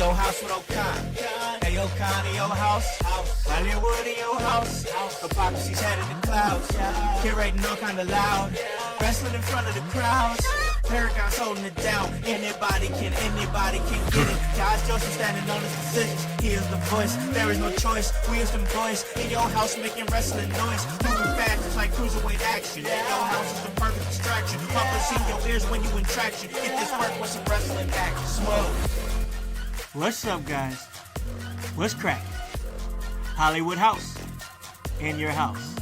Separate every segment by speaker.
Speaker 1: your house with O'Con. Hey, O'Con in your house. Hollywood in your house. Hypocrisy's headed the clouds. Curating all kind of loud. Wrestling in front of the crowds. Paragon's holding it down. Anybody can get it. Josh Joseph standing on his decisions. He is the voice. There is no choice. We is them boys in your house making wrestling noise. Moving fast, it's like cruiserweight action. In your house is the perfect distraction. Pumping in your ears when you in traction. Get this work with some wrestling action. Smoke.
Speaker 2: What's up, guys? What's cracking? Hollywood House. In your house.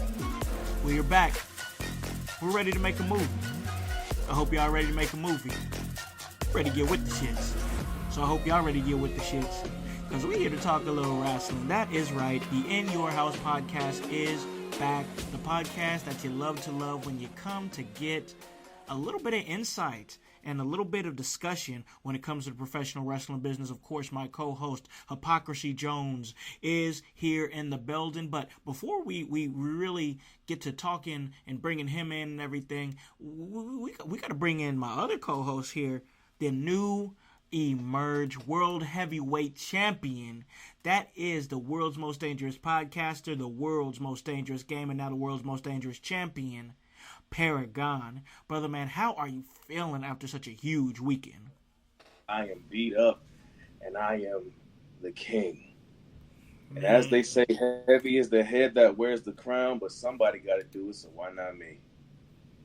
Speaker 2: We're back. We're ready to make a movie. I hope y'all ready to make a movie. Ready to get with the shits. So I hope y'all ready to get with the shits. Because we're here to talk a little wrestling. That is right. The In Your House podcast is back. The podcast that you love to love when you come to get a little bit of insight and a little bit of discussion when it comes to the professional wrestling business. Of course, my co-host, Hypocrisy Jones, is here in the building. But before we really get to talking and bringing him in and everything, we got to bring in my other co-host here, the new Emerge World Heavyweight Champion. That is the world's most dangerous podcaster, the world's most dangerous game, and now the world's most dangerous champion, Paragon. Brother man, how are you feeling after such a huge weekend?
Speaker 3: I am beat up, and I am the king. And as they say, heavy is the head that wears the crown, but somebody got to do it, so why not me?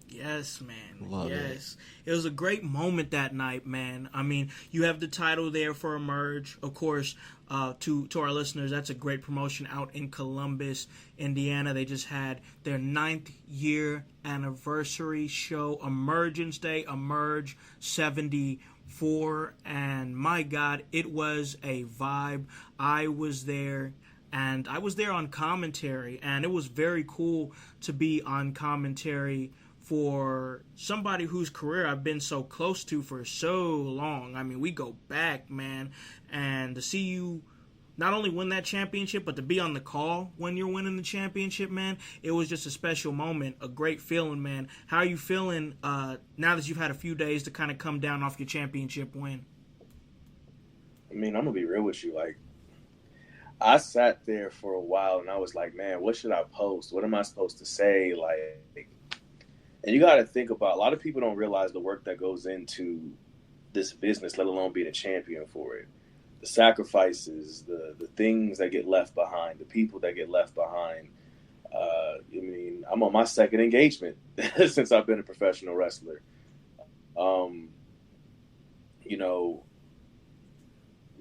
Speaker 2: Yes, man.
Speaker 4: Love
Speaker 2: yes. It was a great moment that night, man. I mean, you have the title there for Emerge. Of course, to our listeners, that's a great promotion out in Columbus, Indiana. They just had their 9th year anniversary show, Emergence Day, Emerge 74. And my God, it was a vibe. I was there. And I was there on commentary. And it was very cool to be on commentary for somebody whose career I've been so close to for so long. I mean, we go back, man. And to see you not only win that championship, but to be on the call when you're winning the championship, man, it was just a special moment, a great feeling, man. How are you feeling now that you've had a few days to kind of come down off your championship win?
Speaker 3: I mean, I'm going to be real with you. Like, I sat there for a while, and I was like, man, what should I post? What am I supposed to say? Like, and you got to think about, a lot of people don't realize the work that goes into this business, let alone being a champion for it. The sacrifices, the things that get left behind, the people that get left behind. I mean, I'm on my second engagement since I've been a professional wrestler. You know,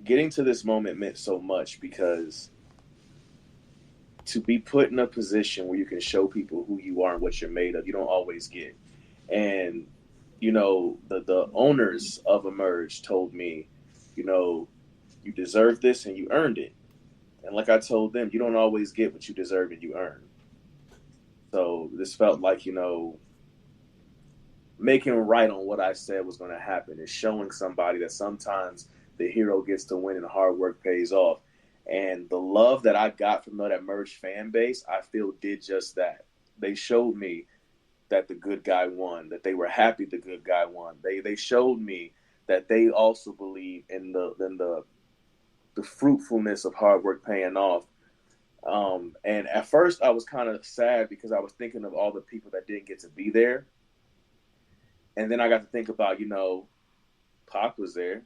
Speaker 3: getting to this moment meant so much because to be put in a position where you can show people who you are and what you're made of, you don't always get. And, you know, the owners of Emerge told me, you know, you deserve this and you earned it. And like I told them, you don't always get what you deserve and you earn. So this felt like, you know, making right on what I said was going to happen is showing somebody that sometimes the hero gets to win and hard work pays off. And the love that I got from that Merge fan base, I feel did just that. They showed me that the good guy won, that they were happy the good guy won. They showed me that they also believe in the fruitfulness of hard work paying off. And at first I was kind of sad because I was thinking of all the people that didn't get to be there. And then I got to think about, you know, Pac was there.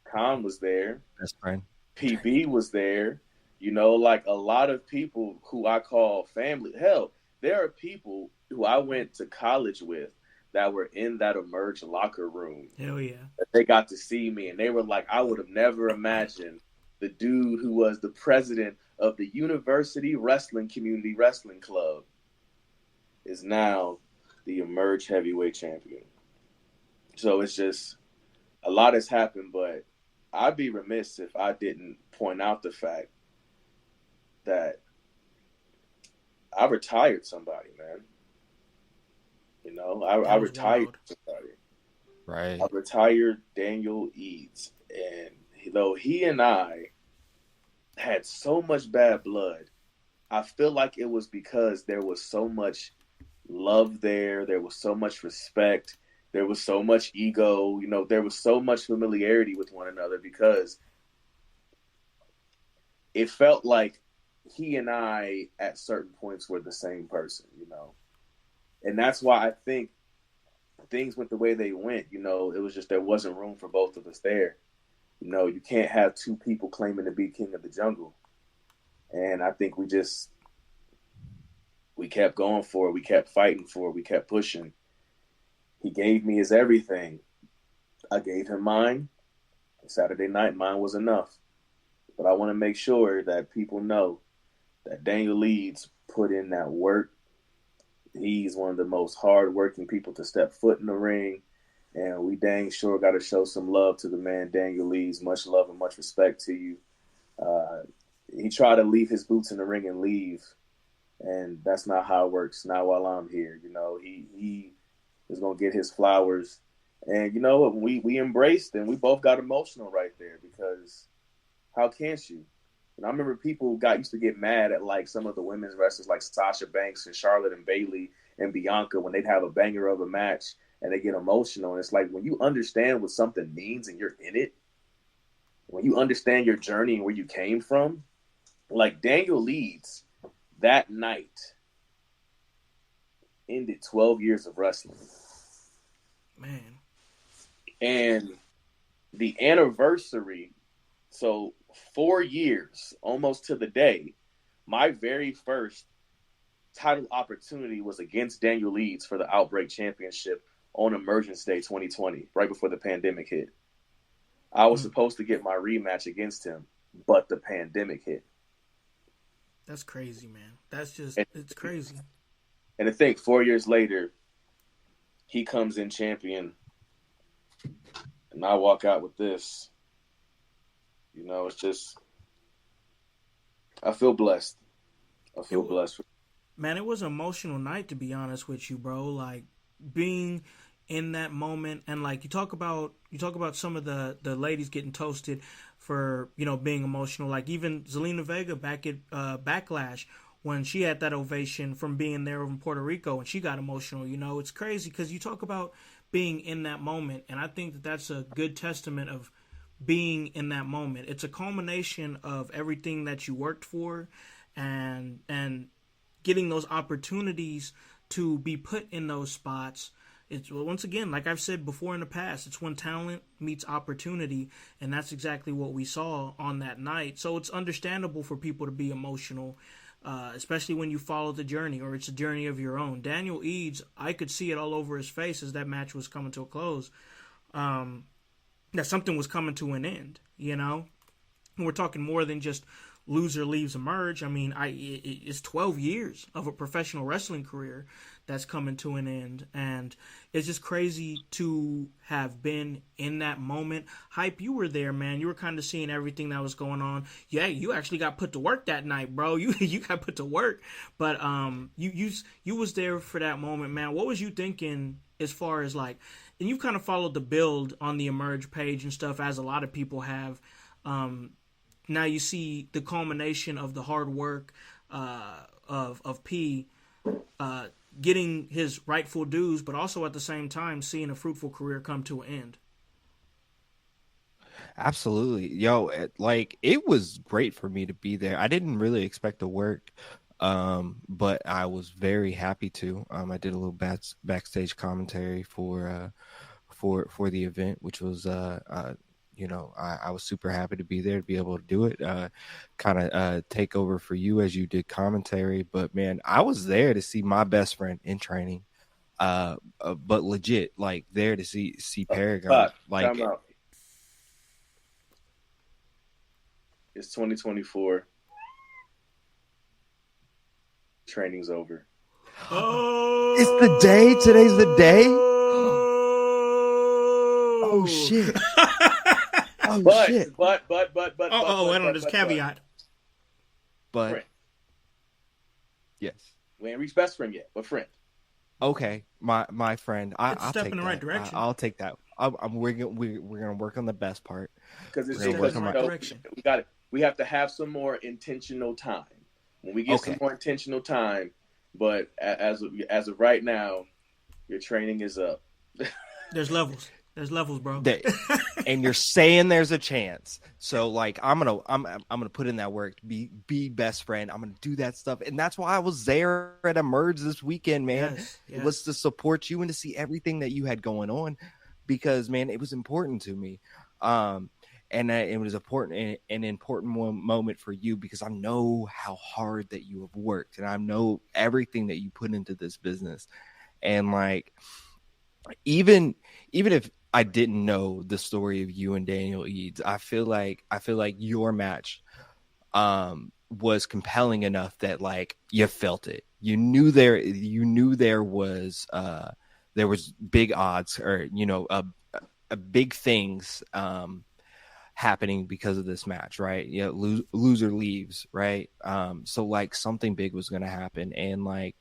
Speaker 3: Khan was there.
Speaker 4: Best friend.
Speaker 3: PB was there. You know, like a lot of people who I call family. Hell, there are people who I went to college with that were in that Emerge locker room.
Speaker 2: Hell yeah.
Speaker 3: They got to see me, and they were like, I would have never imagined the dude who was the president of the University Wrestling Community Wrestling Club is now the Emerge Heavyweight Champion. So it's just, a lot has happened, but I'd be remiss if I didn't point out the fact that I retired somebody, man. You know, I retired somebody.
Speaker 4: Right.
Speaker 3: I retired Daniel Eads. And though he and I had so much bad blood, I feel like it was because there was so much love there. There was so much respect. There was so much ego. You know, there was so much familiarity with one another because it felt like he and I at certain points were the same person, you know. And that's why I think things went the way they went. You know, it was just there wasn't room for both of us there. You know, you can't have two people claiming to be king of the jungle. And I think we kept going for it. We kept fighting for it. We kept pushing. He gave me his everything. I gave him mine. Saturday night, mine was enough. But I want to make sure that people know that Daniel Leeds put in that work. He's one of the most hard-working people to step foot in the ring. And we dang sure got to show some love to the man, Daniel Leeds. Much love and much respect to you. He tried to leave his boots in the ring and leave. And that's not how it works. Not while I'm here. You know, he is going to get his flowers. And you know what? We embraced and we both got emotional right there because how can't you? And I remember people used to get mad at like some of the women's wrestlers like Sasha Banks and Charlotte and Bayley and Bianca when they'd have a banger of a match and they get emotional. And it's like when you understand what something means and you're in it, when you understand your journey and where you came from, like Daniel Leeds that night ended 12 years of wrestling.
Speaker 2: Man.
Speaker 3: And the anniversary, so 4 years, almost to the day, my very first title opportunity was against Daniel Leeds for the Outbreak Championship on Emergence Day 2020, right before the pandemic hit. I was supposed to get my rematch against him, but the pandemic hit.
Speaker 2: That's crazy, man. It's crazy.
Speaker 3: And I think 4 years later, he comes in champion, and I walk out with this. You know, it's just, I feel blessed. I feel blessed.
Speaker 2: Man, it was an emotional night, to be honest with you, bro. Like, being in that moment, and like you talk about some of the ladies getting toasted for, you know, being emotional. Like even Zelina Vega back at Backlash, when she had that ovation from being there in Puerto Rico and she got emotional. You know, it's crazy because you talk about being in that moment, and I think that that's a good testament of being in that moment. It's a culmination of everything that you worked for and getting those opportunities to be put in those spots. It's, once again, like I've said before in the past, it's when talent meets opportunity, and that's exactly what we saw on that night. So it's understandable for people to be emotional, especially when you follow the journey or it's a journey of your own. Daniel Eads, I could see it all over his face as that match was coming to a close, that something was coming to an end, you know? And we're talking more than just loser leaves Emerge. I mean, it's 12 years of a professional wrestling career that's coming to an end, and it's just crazy to have been in that moment. Hype, you were there, man. You were kind of seeing everything that was going on. Yeah, you actually got put to work that night, bro. You got put to work, but you was there for that moment, man. What was you thinking as far as like, and you've kind of followed the build on the Emerge page and stuff, as a lot of people have. Now you see the culmination of the hard work of P getting his rightful dues, but also at the same time seeing a fruitful career come to an end.
Speaker 4: Absolutely. Yo, it was great for me to be there. I didn't really expect to work, but I was very happy to. I did a little backstage commentary for the event, which was you know, I was super happy to be there, to be able to do it, kind of take over for you as you did commentary. But man, I was there to see my best friend in training, but legit, like there to see Paragon. Like,
Speaker 3: it's 2024. Training's over.
Speaker 4: Oh, it's the day. Today's the day. Oh shit.
Speaker 3: But
Speaker 4: shit.
Speaker 3: But
Speaker 2: wait on this caveat.
Speaker 4: But
Speaker 3: friend.
Speaker 4: Yes.
Speaker 3: We ain't reached best friend yet, but friend.
Speaker 4: Okay, my friend. I'll
Speaker 2: step
Speaker 4: take
Speaker 2: in the
Speaker 4: that.
Speaker 2: right direction.
Speaker 4: I'll take that. We're gonna work on the best part.
Speaker 3: Because it's
Speaker 2: step in the right direction.
Speaker 3: We got it. We have to have some more intentional time. When we get some more intentional time, but as of right now, your training is up.
Speaker 2: There's levels. There's levels, bro.
Speaker 4: That, and you're saying there's a chance. So like I'm gonna put in that work to be best friend. I'm gonna do that stuff, and that's why I was there at Emerge this weekend, man.
Speaker 2: Yes.
Speaker 4: It was to support you and to see everything that you had going on, because man, it was important to me. And it was an important moment for you, because I know how hard that you have worked, and I know everything that you put into this business. And like, even if I didn't know the story of you and Daniel Eads, I feel like your match was compelling enough that like you felt it. You knew there was big odds, or big things happening because of this match, right? Loser leaves, right? So like something big was going to happen, and like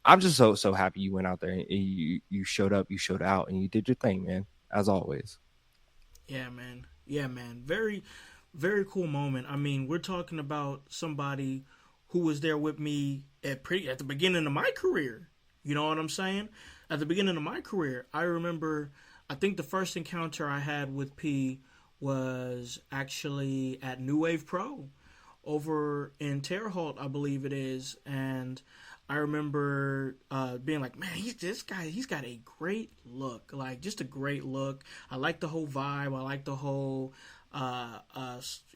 Speaker 4: I'm just so happy you went out there and you showed up, you showed out, and you did your thing, man, as always.
Speaker 2: Yeah, man. Very, very cool moment. I mean, we're talking about somebody who was there with me at the beginning of my career. You know what I'm saying? At the beginning of my career, I remember, I think the first encounter I had with P was actually at New Wave Pro over in Terre Haute, I believe it is. And I remember being like, man, he's got a great look, like just a great look. I like the whole vibe. I like the whole,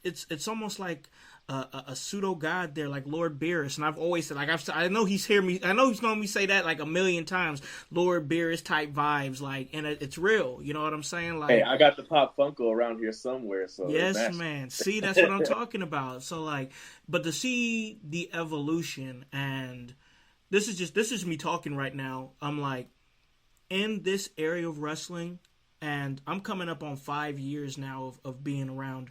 Speaker 2: it's almost like a pseudo god there, like Lord Beerus. And I've always said, like, I know he's known me say that like a million times, Lord Beerus type vibes, like, and it's real. You know what I'm saying? Like,
Speaker 3: hey, I got the Pop Funko around here somewhere. So
Speaker 2: yes, man. See, that's what I'm talking about. So like, but to see the evolution, and this is me talking right now. I'm like, in this area of wrestling, and I'm coming up on 5 years now of being around,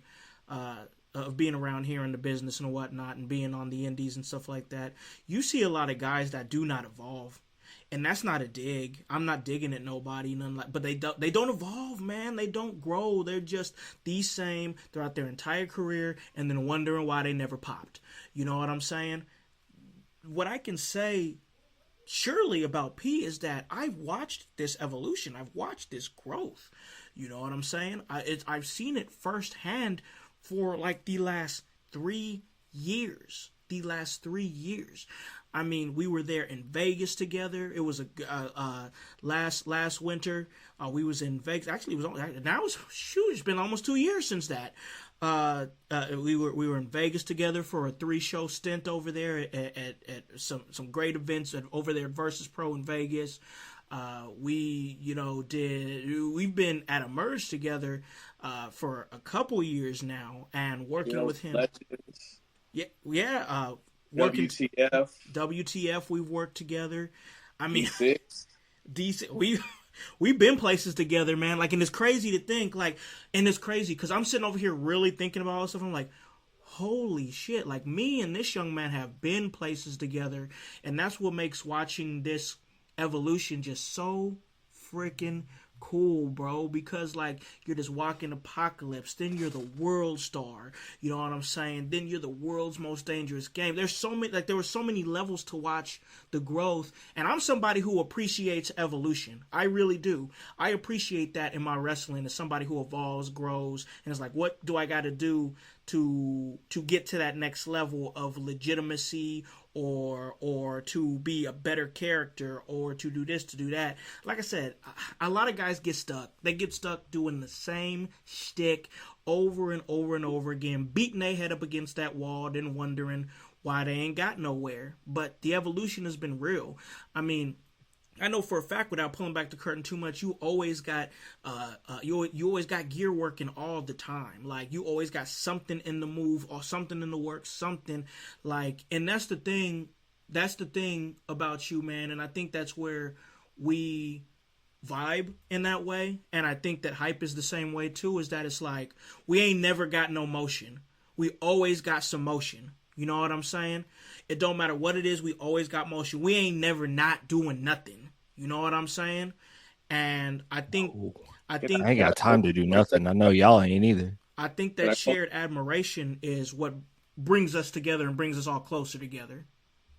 Speaker 2: here in the business and whatnot, and being on the indies and stuff like that. You see a lot of guys that do not evolve, and that's not a dig. I'm not digging at nobody, but they don't evolve, man. They don't grow. They're just the same throughout their entire career, and then wondering why they never popped. You know what I'm saying? What I can say surely about P is that I've watched this evolution. I've watched this growth. You know what I'm saying? I've seen it firsthand for like the last 3 years. I mean, we were there in Vegas together. It was last winter. We was in Vegas. Actually, it's been almost 2 years since that. We were in Vegas together for a 3-show stint over there at some great events over there at Versus Pro in Vegas. We've been at Emerge together for a couple years now, and working with him.
Speaker 3: Legends.
Speaker 2: Yeah. WTF, we've worked together. I mean, decent. We've been places together, man. Like, and it's crazy to think, like, and it's crazy because I'm sitting over here really thinking about all this stuff. I'm like, holy shit! Like, me and this young man have been places together, and that's what makes watching this evolution just so freaking cool, bro, because like you're this walking apocalypse, then you're the world star, you know what I'm saying, then you're the world's most dangerous game. There were so many levels to watch the growth, and I'm somebody who appreciates evolution. I really do. I appreciate that in my wrestling, as somebody who evolves, grows, and it's like, what do I got to do to get to that next level of legitimacy, or to be a better character, or to do this, to do that. Like I said, a lot of guys get stuck. They get stuck doing the same shtick over and over and over again, beating their head up against that wall, then wondering why they ain't got nowhere. But the evolution has been real. I mean, I know for a fact, without pulling back the curtain too much, you always got you always got gear working all the time. Like, you always got something in the move or something in the works, something like, and that's the thing about you, man. And I think that's where we vibe in that way. And I think that Hype is the same way too, is that it's like, we ain't never got no motion. We always got some motion. You know what I'm saying? It don't matter what it is, we always got motion. We ain't never not doing nothing. You know what I'm saying? And I think
Speaker 4: I ain't got time to do nothing. I know y'all ain't either.
Speaker 2: I think that shared admiration is what brings us together and brings us all closer together.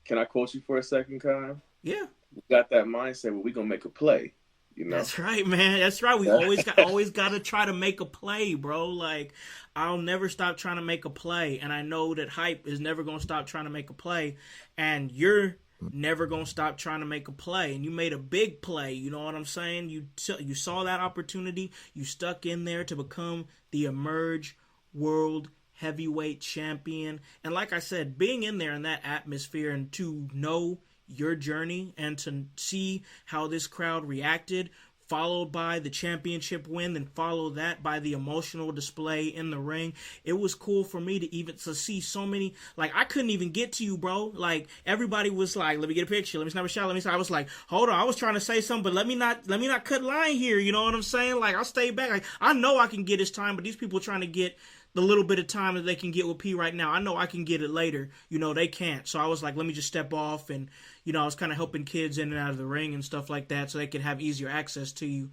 Speaker 3: Can I quote you for a second, Kyle?
Speaker 2: Yeah.
Speaker 3: We got that mindset where we gonna make a play. You know,
Speaker 2: That's right, man. That's right. We always got to try to make a play, bro. Like, I'll never stop trying to make a play, and I know that Hype is never gonna stop trying to make a play, and you're never gonna stop trying to make a play. And you made a big play. You know what I'm saying? You saw that opportunity. You stuck in there to become the Emerge World Heavyweight Champion. And like I said, being in there in that atmosphere and to know your journey and to see how this crowd reacted, followed by the championship win, then follow that by the emotional display in the ring. It was cool for me to see so many, like, I couldn't even get to you, bro. Like, everybody was like, let me get a picture, let me snap a shot, let me start. I was like, hold on, I was trying to say something, but let me not cut line here, you know what I'm saying? Like, I'll stay back. Like, I know I can get his time, but these people are trying to get the little bit of time that they can get with P right now. I know I can get it later. You know, they can't. So I was like, let me just step off. And, you know, I was kind of helping kids in and out of the ring and stuff like that so they could have easier access to you.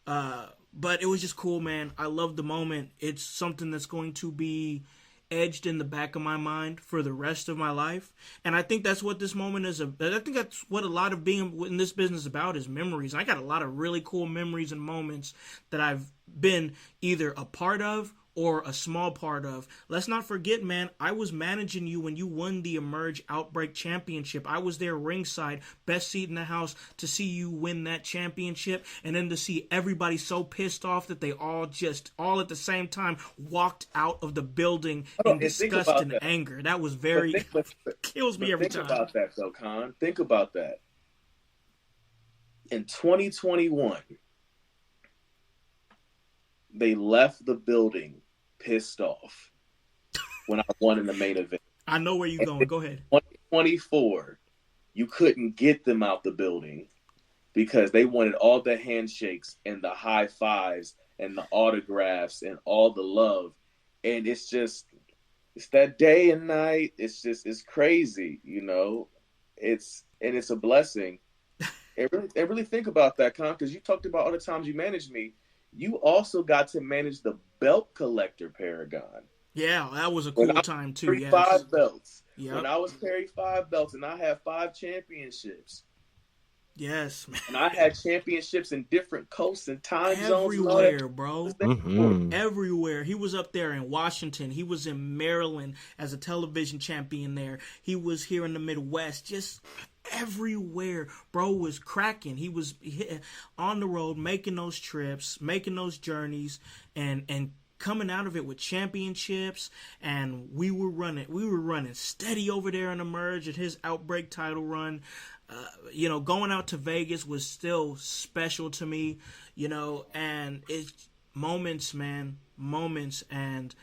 Speaker 2: But it was just cool, man. I love the moment. It's something that's going to be edged in the back of my mind for the rest of my life. And I think that's what this moment is. I think that's what a lot of being in this business is about, is memories. I got a lot of really cool memories and moments that I've been either a part of or a small part of. Let's not forget, man, I was managing you when you won the Emerge Outbreak Championship. I was there ringside, best seat in the house, to see you win that championship, and then to see everybody so pissed off that they all at the same time walked out of the building in disgust and anger. That was very kills me every time.
Speaker 3: Think about that, though, Khan. Think about that. In 2021, they left the building pissed off when I won in the main event.
Speaker 2: I know where you're going. Go ahead.
Speaker 3: 2024, you couldn't get them out the building because they wanted all the handshakes and the high fives and the autographs and all the love. And it's that day and night. It's crazy, you know. It's a blessing. And really think about that, Con, because you talked about all the times you managed me. You also got to manage the belt collector, Paragon.
Speaker 2: Yeah, that was a cool time too.
Speaker 3: Yes. 5 belts.
Speaker 2: Yep.
Speaker 3: When I was carrying 5 belts and I had 5 championships.
Speaker 2: Yes, man.
Speaker 3: And I had championships in different coasts and time zones.
Speaker 2: Everywhere, bro.
Speaker 4: Mm-hmm.
Speaker 2: Everywhere. He was up there in Washington. He was in Maryland as a television champion there. He was here in the Midwest. Just everywhere. Bro was cracking. He was on the road, making those trips, making those journeys, and coming out of it with championships. And we were running steady over there in Emerge at his Outbreak title run. You know, going out to Vegas was still special to me, you know, and it's moments, man, moments. And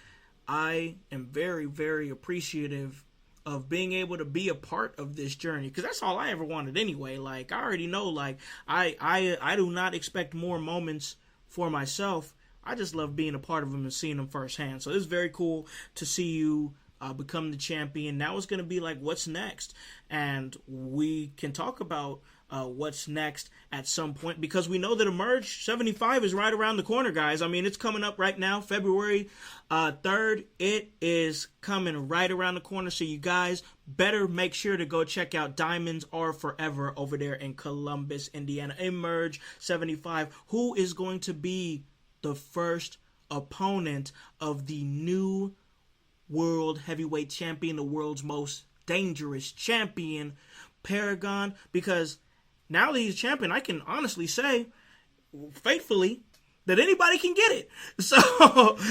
Speaker 2: I am very, very appreciative of being able to be a part of this journey, because that's all I ever wanted anyway. Like, I already know, like, I do not expect more moments for myself. I just love being a part of them and seeing them firsthand. So it's very cool to see you become the champion. Now it's going to be like, what's next? And we can talk about what's next at some point, because we know that Emerge 75 is right around the corner, guys. I mean, it's coming up right now, February 3rd. It is coming right around the corner, so you guys better make sure to go check out Diamonds Are Forever over there in Columbus, Indiana. Emerge 75. Who is going to be the first opponent of the new World Heavyweight Champion, the world's most dangerous champion, Paragon? Because now that he's champion, I can honestly say, faithfully, that anybody can get it. So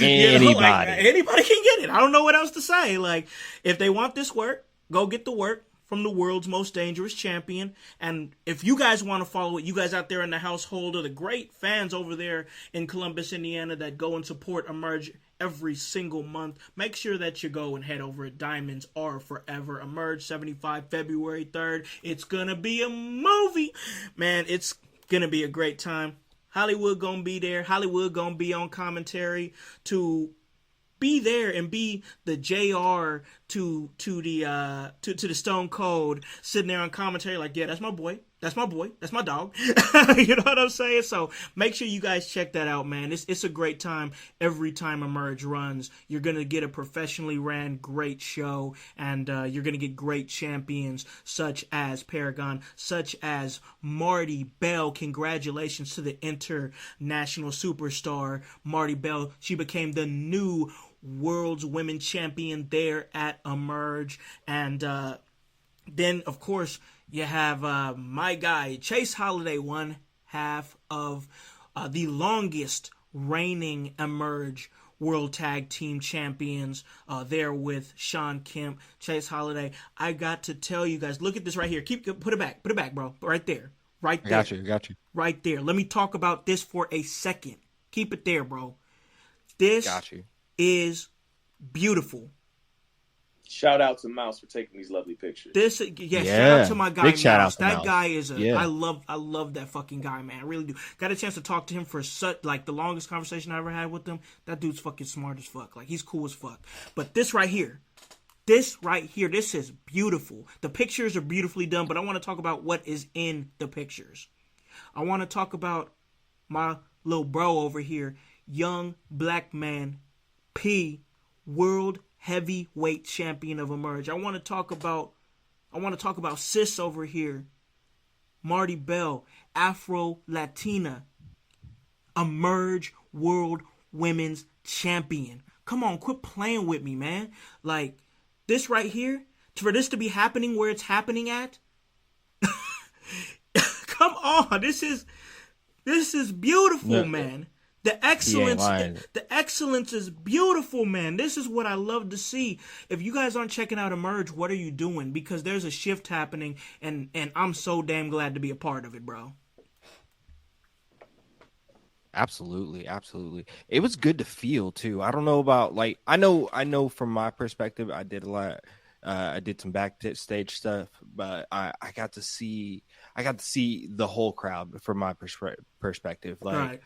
Speaker 4: anybody,
Speaker 2: like, anybody can get it. I don't know what else to say. Like, if they want this work, go get the work from the world's most dangerous champion. And if you guys want to follow it, you guys out there in the household are the great fans over there in Columbus, Indiana, that go and support Emerge every single month. Make sure that you go and head over at Diamonds Are Forever. Emerge 75, February 3rd. It's going to be a movie. Man, it's going to be a great time. Hollywood going to be there. Hollywood going to be on commentary to be there and be the JR to the Stone Cold, sitting there on commentary like, yeah, that's my boy. That's my boy. That's my dog. You know what I'm saying? So make sure you guys check that out, man. It's a great time every time Emerge runs. You're going to get a professionally ran great show, and you're going to get great champions such as Paragon, such as Marty Bell. Congratulations to the international superstar, Marty Bell. She became the new World's Women Champion there at Emerge. And then, of course, you have my guy, Chase Holiday, one half of the longest reigning Emerge World Tag Team Champions there with Sean Kemp. Chase Holiday, I got to tell you guys, look at this right here. Put it back, bro. Right there. Right there.
Speaker 4: Got you.
Speaker 2: Right there. Let me talk about this for a second. Keep it there, bro. This is beautiful.
Speaker 3: Shout out to Mouse for taking these lovely pictures.
Speaker 2: Shout out to my guy.
Speaker 4: Big shout
Speaker 2: Mouse.
Speaker 4: out to
Speaker 2: That
Speaker 4: Mouse.
Speaker 2: guy is I love that fucking guy, man. I really do. Got a chance to talk to him for the longest conversation I ever had with him. That dude's fucking smart as fuck. Like, he's cool as fuck. But this right here, this is beautiful. The pictures are beautifully done, but I want to talk about what is in the pictures. I want to talk about my little bro over here, young black man, P, World Heavyweight Champion of Emerge. I want to talk about sis over here, Marty Bell, Afro Latina, Emerge World Women's Champion. Come on, quit playing with me, man. Like, this right here, for this to be happening where it's happening at, come on, this is beautiful, man. The excellence is beautiful, man. This is what I love to see. If you guys aren't checking out Emerge, what are you doing? Because there's a shift happening, and I'm so damn glad to be a part of it, bro.
Speaker 4: Absolutely. It was good to feel too. I don't know about I know from my perspective, I did a lot. I did some backstage stuff, but I got to see the whole crowd from my perspective,
Speaker 2: Right.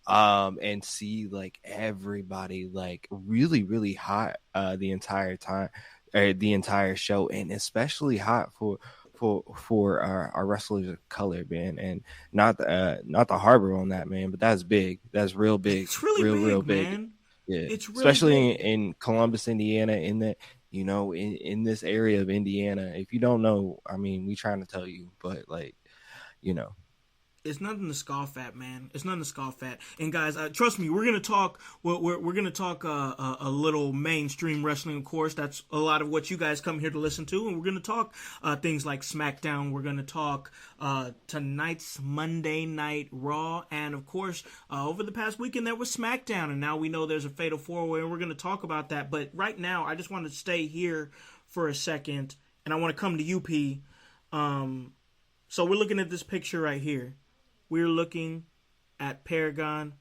Speaker 4: And see everybody really, really hot the entire time, the entire show, and especially hot for our wrestlers of color, man, and not the Harbor on that, man, but that's big. That's real big.
Speaker 2: It's really
Speaker 4: real
Speaker 2: big,
Speaker 4: big.
Speaker 2: man.
Speaker 4: Yeah,
Speaker 2: it's really
Speaker 4: especially
Speaker 2: big.
Speaker 4: in Columbus, Indiana, in that in this area of Indiana. If you don't know, I mean, we trying to tell you, but
Speaker 2: It's nothing to scoff at, man. It's nothing to scoff at. And guys, trust me, we're gonna talk. We're gonna talk a little mainstream wrestling, of course. That's a lot of what you guys come here to listen to. And we're gonna talk things like Smackdown. We're gonna talk tonight's Monday Night Raw, and of course, over the past weekend there was Smackdown, and now we know there's a Fatal 4-Way, and we're gonna talk about that. But right now, I just want to stay here for a second, and I want to come to UP. So we're looking at this picture right here. We're looking at Paragon,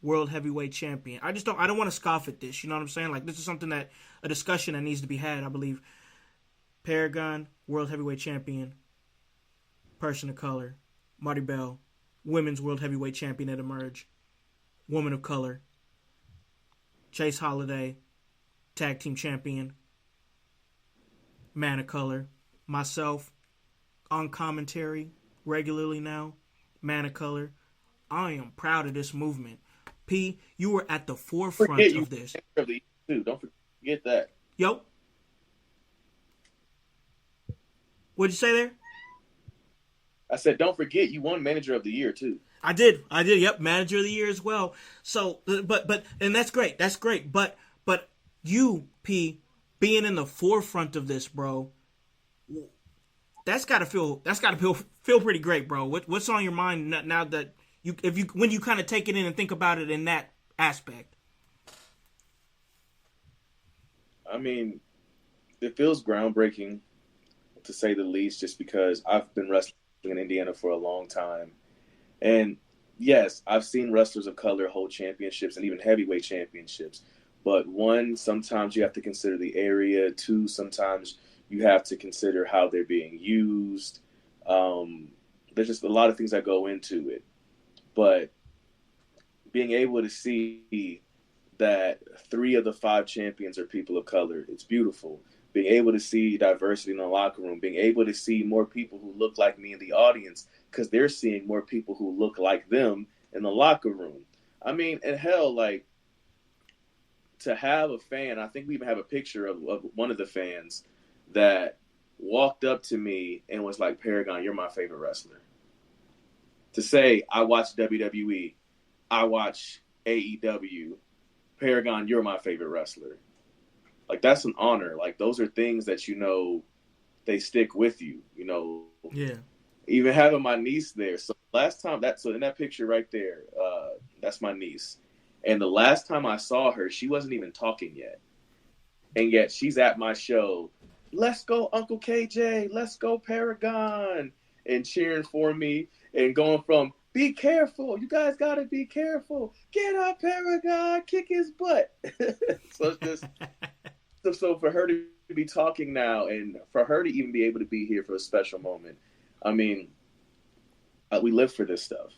Speaker 2: World Heavyweight Champion. I don't want to scoff at this. You know what I'm saying? Like, this is something a discussion that needs to be had, I believe. Paragon, World Heavyweight Champion, person of color. Marty Bell, Women's World Heavyweight Champion at Emerge, woman of color. Chase Holiday, Tag Team Champion, man of color. Myself, on commentary regularly now, man of color. I am proud of this movement. P, you were at the forefront of this.
Speaker 3: Don't forget that.
Speaker 2: Yo. What'd you say there?
Speaker 3: I said, don't forget you won Manager of the Year too.
Speaker 2: I did. Yep, Manager of the Year as well. So, but and that's great. That's great. But you, P, being in the forefront of this, bro, that's gotta feel pretty great, bro. What's on your mind now that when you kind of take it in and think about it in that aspect?
Speaker 3: I mean, it feels groundbreaking, to say the least, just because I've been wrestling in Indiana for a long time, and yes, I've seen wrestlers of color hold championships and even heavyweight championships. But one, sometimes you have to consider the area. Two, sometimes you have to consider how they're being used. There's just a lot of things that go into it. But being able to see that 3 of the 5 champions are people of color, it's beautiful. being able to see diversity in the locker room, being able to see more people who look like me in the audience because they're seeing more people who look like them in the locker room. I mean, and hell, like, to have a fan, I think we even have a picture of one of the fans that walked up to me and was like, Paragon, you're my favorite wrestler. To say, I watch WWE, I watch AEW, Paragon, you're my favorite wrestler. Like, that's an honor. Like, those are things that, you know, they stick with you, you know.
Speaker 2: Yeah.
Speaker 3: Even having my niece there. So last time, so in that picture right there, that's my niece. And the last time I saw her, she wasn't even talking yet. And yet she's at my show. Let's go, Uncle KJ. Let's go, Paragon. And cheering for me and going from, be careful. You guys got to be careful. Get up, Paragon. Kick his butt. So it's just, so for her to be talking now and for her to even be able to be here for a special moment, I mean, we live for this stuff.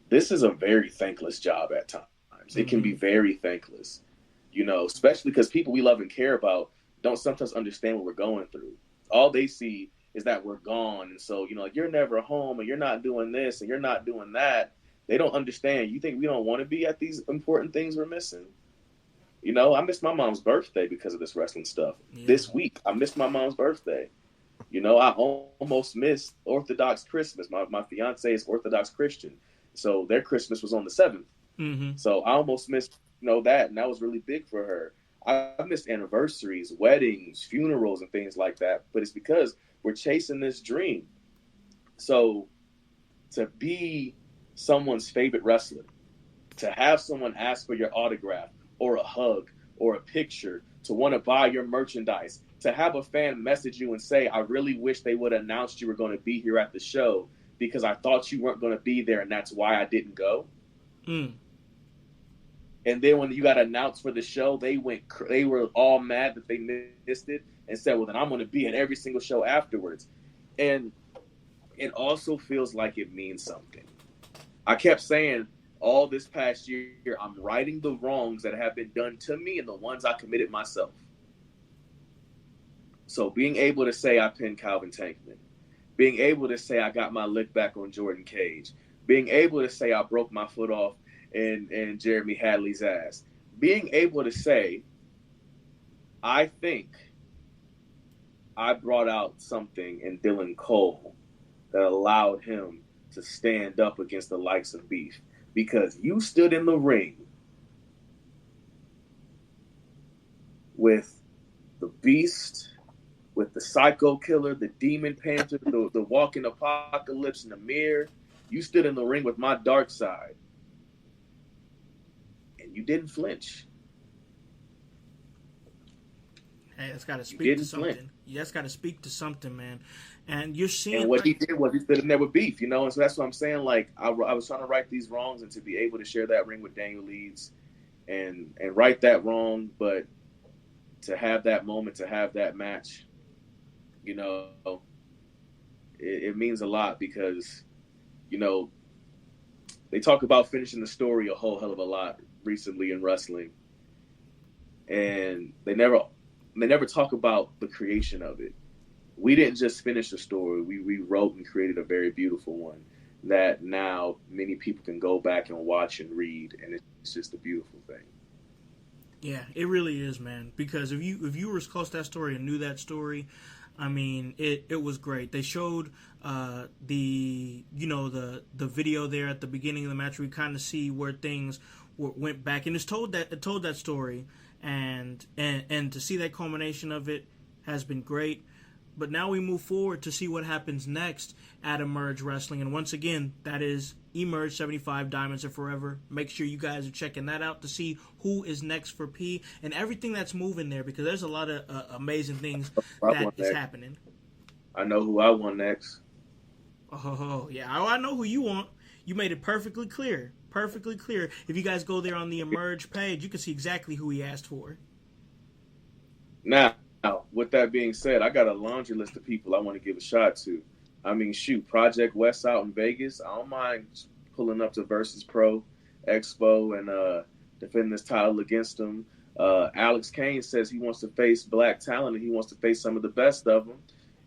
Speaker 3: This is a very thankless job at times. It can be very thankless, you know, especially because people we love and care about don't sometimes understand what we're going through. All they see is that we're gone. And so, you know, like, you're never home and you're not doing this and you're not doing that. They don't understand. You think we don't want to be at these important things we're missing? You know, I missed my mom's birthday because of this wrestling stuff. Yeah. This week, I missed my mom's birthday. You know, I almost missed Orthodox Christmas. My fiance is Orthodox Christian. So their Christmas was on the 7th. Mm-hmm. So I almost missed, you know, that. And that was really big for her. I missed anniversaries, weddings, funerals, and things like that. But it's because we're chasing this dream. So to be someone's favorite wrestler, to have someone ask for your autograph or a hug or a picture, to want to buy your merchandise, to have a fan message you and say, I really wish they would have announced you were going to be here at the show because I thought you weren't going to be there and that's why I didn't go. Mm. And then when you got announced for the show, they were all mad that they missed it and said, well, then I'm going to be at every single show afterwards. And it also feels like it means something. I kept saying all this past year, I'm righting the wrongs that have been done to me and the ones I committed myself. So being able to say I pinned Calvin Tankman, being able to say I got my lick back on Jordan Cage, being able to say I broke my foot off in Jeremy Hadley's ass, being able to say I think I brought out something in Dylan Cole that allowed him to stand up against the likes of Beef, because you stood in the ring with the Beast, with the Psycho Killer, the Demon Panther, the Walking Apocalypse, and the Mirror. You stood in the ring with my dark side, and you didn't flinch.
Speaker 2: Hey, that's got to speak to something. Flinch. Yeah, that's got to speak to something, man. And you're seeing.
Speaker 3: And what he did was he stood in there with Beef, you know. And so that's what I'm saying. Like I was trying to right these wrongs, and to be able to share that ring with Daniel Leeds, and right that wrong, but to have that moment, to have that match, you know, it means a lot because, you know, they talk about finishing the story a whole hell of a lot recently in wrestling, and they never talk about the creation of it. We didn't just finish the story. We wrote and created a very beautiful one that now many people can go back and watch and read, and it's just a beautiful thing.
Speaker 2: Yeah, it really is, man. Because if you were as close to that story and knew that story, I mean, it was great. They showed the video there at the beginning of the match. We kind of see where things went back, and it told that story, and to see that culmination of it has been great. But now we move forward to see what happens next at Emerge Wrestling. And once again, that is Emerge 75 Diamonds Are Forever. Make sure you guys are checking that out to see who is next for P and everything that's moving there, because there's a lot of amazing things that is happening.
Speaker 3: I know who I want next.
Speaker 2: Oh, yeah. I know who you want. You made it perfectly clear. Perfectly clear. If you guys go there on the Emerge page, you can see exactly who he asked for.
Speaker 3: Now, with that being said, I got a laundry list of people I want to give a shot to. I mean, shoot, Project West out in Vegas. I don't mind pulling up to Versus Pro Expo and defending this title against them. Alex Kane says he wants to face black talent and he wants to face some of the best of them.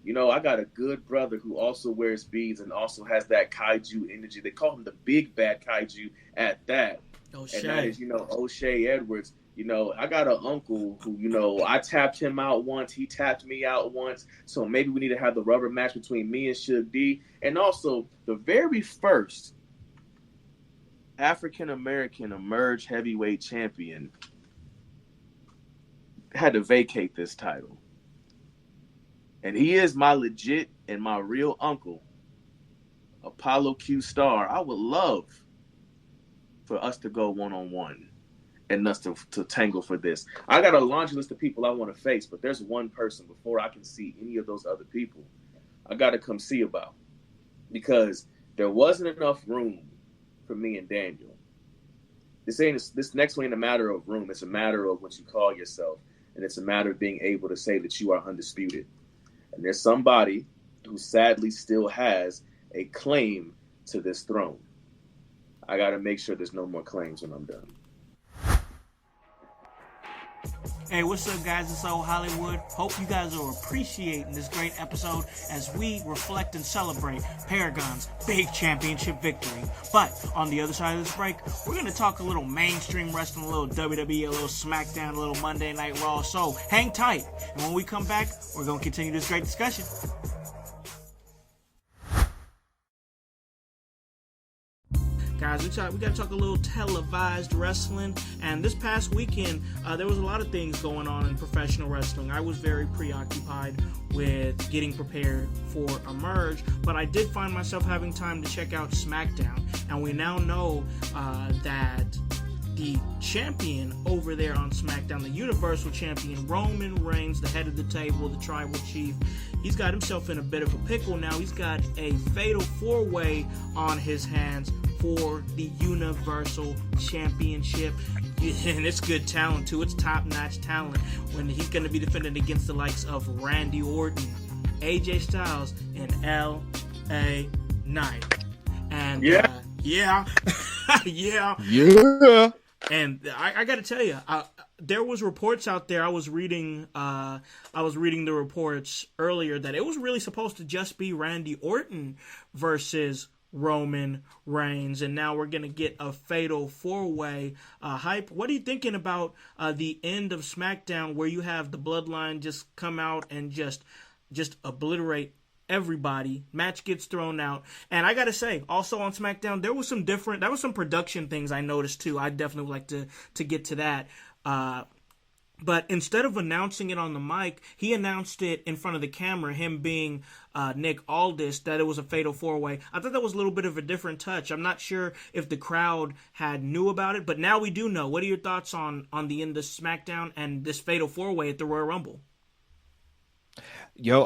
Speaker 3: You know, I got a good brother who also wears beads and also has that kaiju energy. They call him the big bad kaiju at that.
Speaker 2: O'Shea.
Speaker 3: And that is, you know, O'Shea Edwards. You know, I got an uncle who, you know, I tapped him out once. He tapped me out once. So maybe we need to have the rubber match between me and Suge D. And also, the very first African-American emerged heavyweight champion had to vacate this title. And he is my legit and my real uncle, Apollo Q Star. I would love for us to go one-on-one and us to tangle for this. I got a laundry list of people I want to face, but there's one person before I can see any of those other people I got to come see about, because there wasn't enough room for me and Daniel. This next one ain't a matter of room. It's a matter of what you call yourself, and it's a matter of being able to say that you are undisputed. And there's somebody who sadly still has a claim to this throne. I got to make sure there's no more claims when I'm done.
Speaker 2: Hey, what's up, guys? It's Old Hollywood. Hope you guys are appreciating this great episode as we reflect and celebrate Paragon's big championship victory. But on the other side of this break, we're going to talk a little mainstream wrestling, a little WWE, a little Smackdown, a little Monday Night Raw. So hang tight. And when we come back, we're going to continue this great discussion. Guys, we got to talk a little televised wrestling. And this past weekend, there was a lot of things going on in professional wrestling. I was very preoccupied with getting prepared for Emerge, but I did find myself having time to check out Smackdown. And we now know that the champion over there on Smackdown, the Universal Champion, Roman Reigns, the head of the table, the tribal chief, he's got himself in a bit of a pickle now. He's got a fatal four-way on his hands for the Universal Championship. And it's good talent, too. It's top-notch talent when he's going to be defending against the likes of Randy Orton, AJ Styles, and L.A. Knight. And, yeah. And I got to tell you, there was reports out there. I was reading the reports earlier that it was really supposed to just be Randy Orton versus Roman Reigns, and now we're gonna get a fatal four-way hype. What are you thinking about the end of SmackDown, where you have the Bloodline just come out and just obliterate everybody? Match gets thrown out. And I gotta say, also on SmackDown, there was some production things I noticed too. I definitely would like to get to that. But instead of announcing it on the mic, he announced it in front of the camera, him being Nick Aldis, that it was a fatal four-way. I thought that was a little bit of a different touch. I'm not sure if the crowd had knew about it, but now we do know. What are your thoughts on the end of SmackDown and this fatal four-way at the Royal Rumble?
Speaker 4: Yo,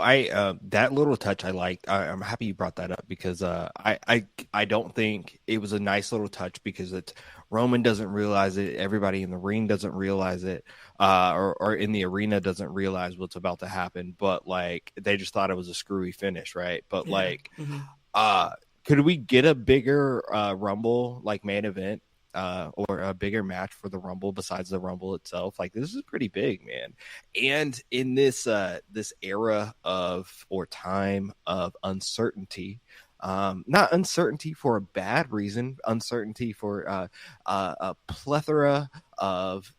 Speaker 4: that little touch I liked. I'm happy you brought that up, because I don't think it was a nice little touch, because Roman doesn't realize it. Everybody in the ring doesn't realize it, or in the arena doesn't realize what's about to happen. But like, they just thought it was a screwy finish, right? But could we get a bigger Rumble, like, main event? Or a bigger match for the Rumble besides the Rumble itself? Like, this is pretty big, man. And in this era of, or time of uncertainty, not uncertainty for a bad reason, uncertainty for a plethora of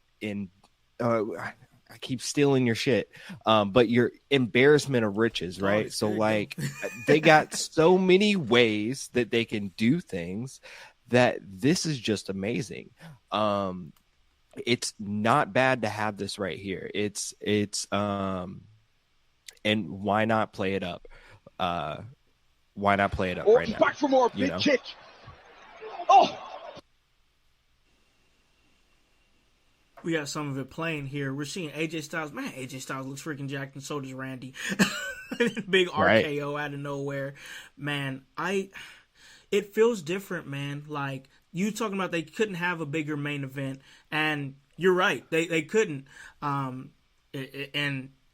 Speaker 4: I keep stealing your shit, but your embarrassment of riches, right? So like, they got so many ways that they can do things that this is just amazing. It's not bad to have this right here. It's and why not play it up? Why not play it up right now?
Speaker 5: Back for more, big kick. Oh.
Speaker 2: We got some of it playing here. We're seeing AJ Styles. Man, AJ Styles looks freaking jacked, and so does Randy. Big RKO out of nowhere. Man, it feels different, man. Like, you talking about they couldn't have a bigger main event, and you're right, they couldn't. And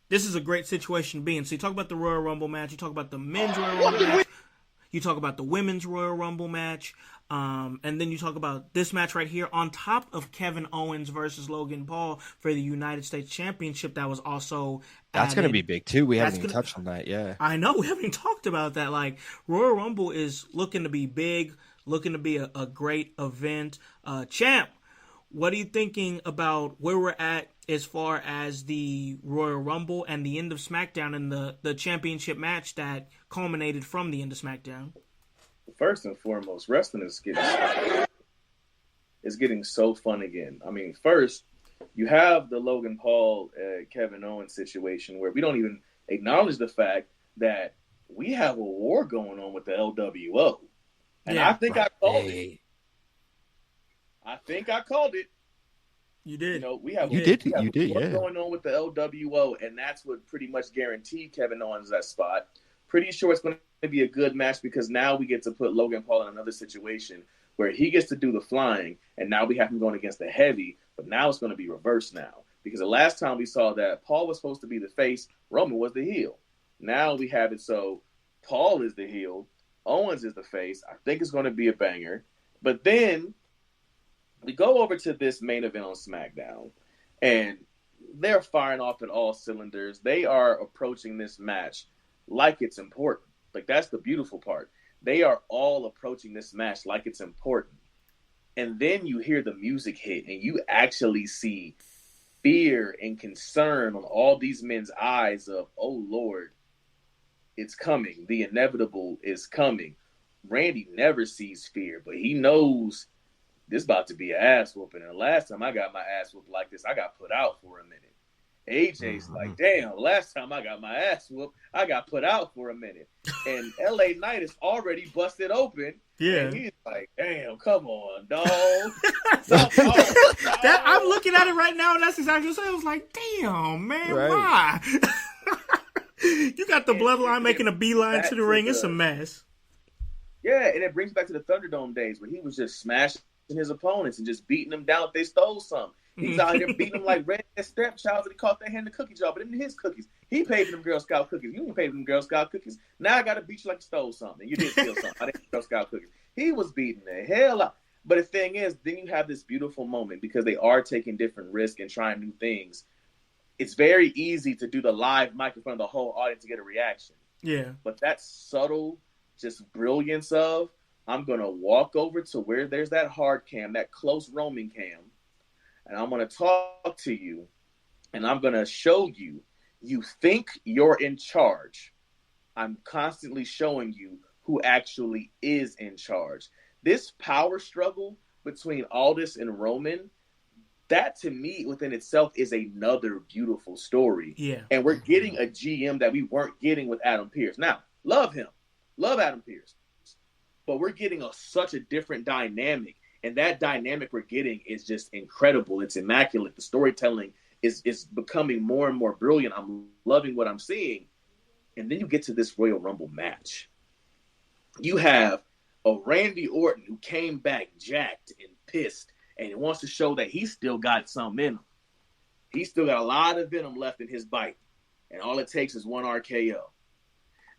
Speaker 2: this is a great situation to be in. So you talk about the Royal Rumble match, you talk about the men's Royal Rumble match. You talk about the women's Royal Rumble match. And then you talk about this match right here on top of Kevin Owens versus Logan Paul for the United States Championship. That was also
Speaker 4: That's going to be big too. We haven't even
Speaker 2: gonna,
Speaker 4: touched on that. Yeah,
Speaker 2: I know we haven't even talked about that. Like Royal Rumble is looking to be big, looking to be a great event. Champ, what are you thinking about where we're at as far as the Royal Rumble and the end of SmackDown and the championship match that culminated from the end of SmackDown?
Speaker 3: First and foremost, wrestling is getting so fun again. I mean, first, you have the Logan Paul, Kevin Owens situation where we don't even acknowledge the fact that we have a war going on with the LWO. And I think I called it. I think I called it.
Speaker 2: You did.
Speaker 3: You know, we have
Speaker 4: you
Speaker 3: a
Speaker 4: did,
Speaker 3: war
Speaker 4: yeah.
Speaker 3: going on with the LWO, and that's what pretty much guaranteed Kevin Owens that spot. Pretty sure it's going to be a good match because now we get to put Logan Paul in another situation where he gets to do the flying, and now we have him going against the heavy, but now it's going to be reversed now. Because the last time we saw that, Paul was supposed to be the face, Roman was the heel. Now we have it so Paul is the heel, Owens is the face. I think it's going to be a banger. But then we go over to this main event on SmackDown, and they're firing off at all cylinders. They are approaching this match like it's important. Like, that's the beautiful part. They are all approaching this match like it's important. And then you hear the music hit, and you actually see fear and concern on all these men's eyes of, oh, Lord, it's coming. The inevitable is coming. Randy never sees fear, but he knows this about to be an ass whooping. And the last time I got my ass whooped like this, I got put out for a minute. AJ's like, damn, last time I got my ass whooped, I got put out for a minute. And LA Knight is already busted open.
Speaker 2: Yeah.
Speaker 3: And he's like, damn, come on, dog.
Speaker 2: I'm looking at it right now, and that's exactly what I was like, damn, man, why? You got the bloodline making a beeline to the ring. It's a mess.
Speaker 3: Yeah, and it brings back to the Thunderdome days where he was just smashing his opponents and just beating them down if they stole something. He's out here beating them like red stepchilds and he caught their hand in the cookie jar, but in his cookies. He paid for them Girl Scout cookies. You didn't pay for them Girl Scout cookies. Now I got to beat you like you stole something. You did steal something. I didn't Girl Scout cookies. He was beating the hell out. But the thing is, then you have this beautiful moment because they are taking different risks and trying new things. It's very easy to do the live mic in front of the whole audience to get a reaction.
Speaker 2: Yeah.
Speaker 3: But that subtle, just brilliance of, I'm going to walk over to where there's that hard cam, that close roaming cam, and I'm going to talk to you, and I'm going to show you, you think you're in charge. I'm constantly showing you who actually is in charge. This power struggle between Aldis and Roman, that to me within itself is another beautiful story.
Speaker 2: Yeah.
Speaker 3: And we're getting a GM that we weren't getting with Adam Pearce. Now, love him. Love Adam Pearce. But we're getting such a different dynamic. And that dynamic we're getting is just incredible. It's immaculate. The storytelling is becoming more and more brilliant. I'm loving what I'm seeing. And then you get to this Royal Rumble match. You have a Randy Orton who came back jacked and pissed and wants to show that he still got some in him. He's still got a lot of venom left in his bite. And all it takes is one RKO.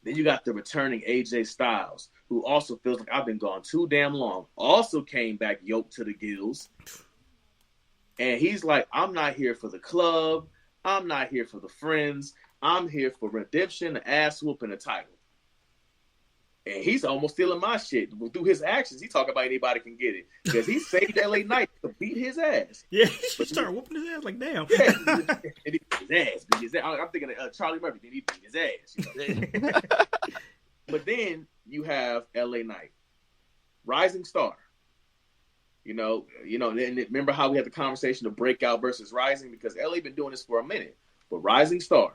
Speaker 3: Then you got the returning AJ Styles, who also feels like I've been gone too damn long. Also came back yoked to the gills. And he's like, I'm not here for the club. I'm not here for the friends. I'm here for redemption, the ass whoop, and the title. And he's almost stealing my shit. Through his actions, he talk about anybody can get it. Because he saved LA Knight to beat his ass.
Speaker 2: Yeah, he started whooping his ass like, damn.
Speaker 3: Yeah, he beat his ass. I'm thinking of Charlie Murphy. Then he beat his ass. You know? But then you have LA Knight. Rising star. You know, and remember how we had the conversation of breakout versus rising? Because LA been doing this for a minute. But rising star.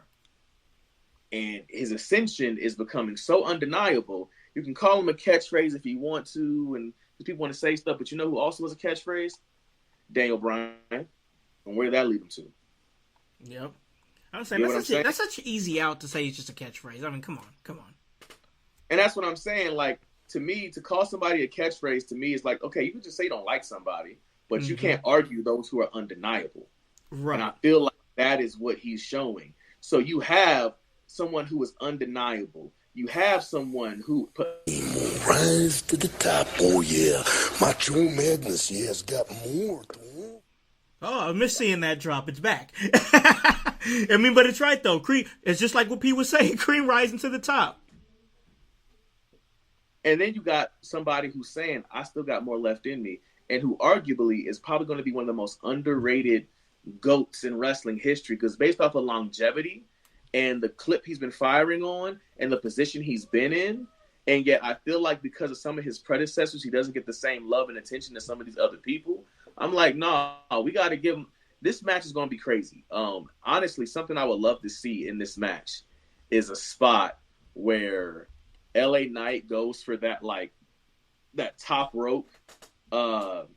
Speaker 3: And his ascension is becoming so undeniable. You can call him a catchphrase if you want to, and people want to say stuff, but you know who also was a catchphrase? Daniel Bryan. And where did that lead him to?
Speaker 2: Yep. I was saying, that's such an easy out to say it's just a catchphrase. I mean, come on.
Speaker 3: And that's what I'm saying. Like, to me, to call somebody a catchphrase, to me, is like, okay, you can just say you don't like somebody, but you can't argue those who are undeniable.
Speaker 2: Right.
Speaker 3: And I feel like that is what he's showing. So you have someone who is undeniable. you have someone who
Speaker 6: Rise to the top. Oh, yeah. Macho Madness, yeah, has got more to him.
Speaker 2: Oh, I miss seeing that drop. It's back. I mean, but it's right, though. Cream, it's just like what P was saying. Cream rising to the top.
Speaker 3: And then you got somebody who's saying, I still got more left in me, and who arguably is probably going to be one of the most underrated GOATs in wrestling history, because based off of longevity and the clip he's been firing on and the position he's been in, and yet I feel like because of some of his predecessors, he doesn't get the same love and attention as some of these other people. I'm like, no, we got to give him. This match is going to be crazy. Honestly, something I would love to see in this match is a spot where LA Knight goes for that top rope like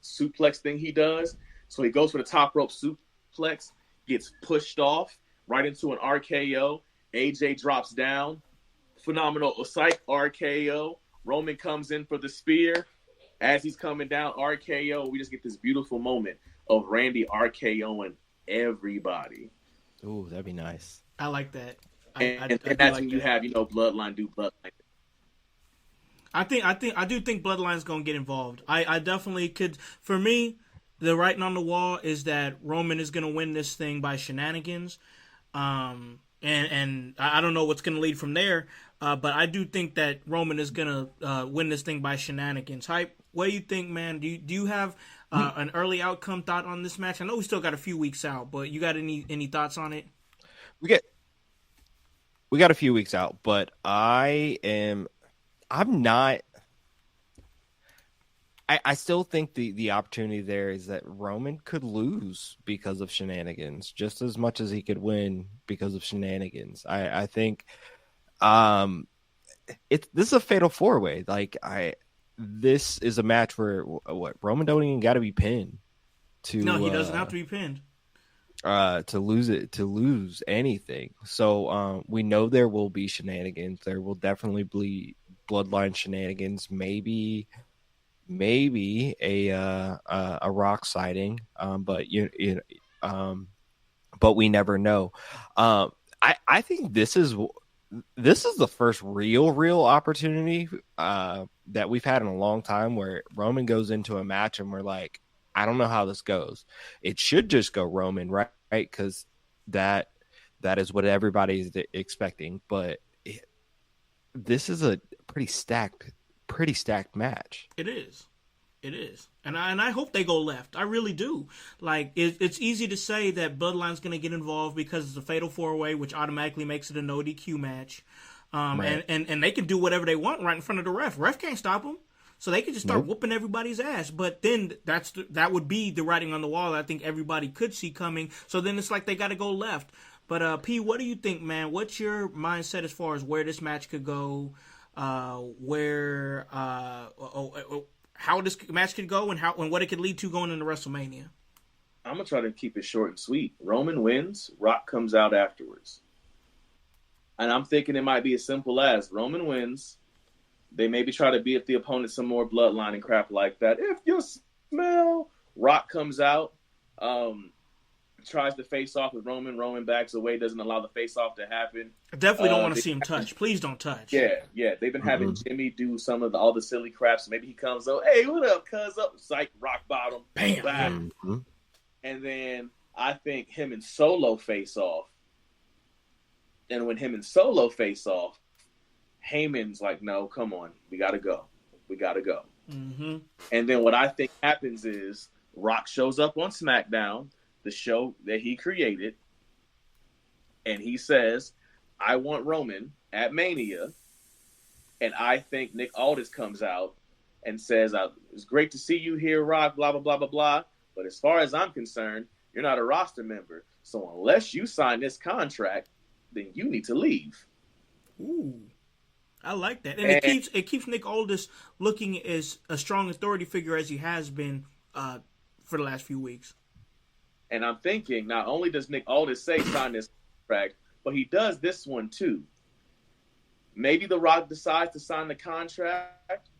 Speaker 3: suplex thing he does. So he goes for the top rope suplex, gets pushed off right into an RKO. AJ drops down. Phenomenal psych RKO. Roman comes in for the spear. As he's coming down, RKO, we just get this beautiful moment of Randy RKOing everybody.
Speaker 4: Ooh, that'd be nice.
Speaker 2: I like that.
Speaker 3: And that's when you have, Bloodline do Bloodline.
Speaker 2: I do think Bloodline's gonna get involved. I definitely could. For me, the writing on the wall is that Roman is gonna win this thing by shenanigans. And I don't know what's gonna lead from there. But I do think that Roman is gonna win this thing by shenanigans. Hype, what do you think, man? Do you have an early outcome thought on this match? I know we still got a few weeks out, but you got any thoughts on it?
Speaker 4: We got a few weeks out, but I'm not. I still think the opportunity there is that Roman could lose because of shenanigans just as much as he could win because of shenanigans. I think this is a fatal four-way. This is a match where Roman don't even got to be pinned
Speaker 2: No, he doesn't have to be pinned.
Speaker 4: To lose anything. So we know there will be shenanigans. There will definitely be bloodline shenanigans. Maybe a Rock sighting. But but we never know. I think this is the first real opportunity that we've had in a long time where Roman goes into a match and we're like, I don't know how this goes. It should just go Roman, right? Because that is what everybody's expecting. But this is a pretty stacked match.
Speaker 2: It is, and I hope they go left. I really do. It's easy to say that Bloodline's going to get involved because it's a fatal four-way, which automatically makes it a no DQ match. Right. And they can do whatever they want right in front of the ref. Ref can't stop them. So they could just start whooping everybody's ass. But then that would be the writing on the wall that I think everybody could see coming. So then it's like they got to go left. But P, what do you think, man? What's your mindset as far as where this match could go, how this match could go, and what it could lead to going into WrestleMania?
Speaker 3: I'm going to try to keep it short and sweet. Roman wins, Rock comes out afterwards. And I'm thinking it might be as simple as Roman wins. They maybe try to beat the opponent some more bloodline and crap like that. If you smell, Rock comes out, tries to face off with Roman. Roman backs away, doesn't allow the face off to happen.
Speaker 2: I definitely don't want to see him touch. Please don't touch.
Speaker 3: Yeah. They've been having Jimmy do some of all the silly crap. So maybe he comes out, hey, what up, cuz up? Psych, rock bottom.
Speaker 2: Bam.
Speaker 3: Mm-hmm. And then I think him and Solo face off. And when him and Solo face off, Heyman's like, no, come on. We got to go. Mm-hmm. And then what I think happens is Rock shows up on Smackdown, the show that he created, and he says, I want Roman at Mania. And I think Nick Aldis comes out and says, it's great to see you here, Rock, blah, blah, blah, blah, blah. But as far as I'm concerned, you're not a roster member. So unless you sign this contract, then you need to leave.
Speaker 2: Ooh. I like that, and it keeps Nick Aldis looking as a strong authority figure as he has been for the last few weeks.
Speaker 3: And I'm thinking, not only does Nick Aldis say sign this contract, but he does this one too. Maybe The Rock decides to sign the contract,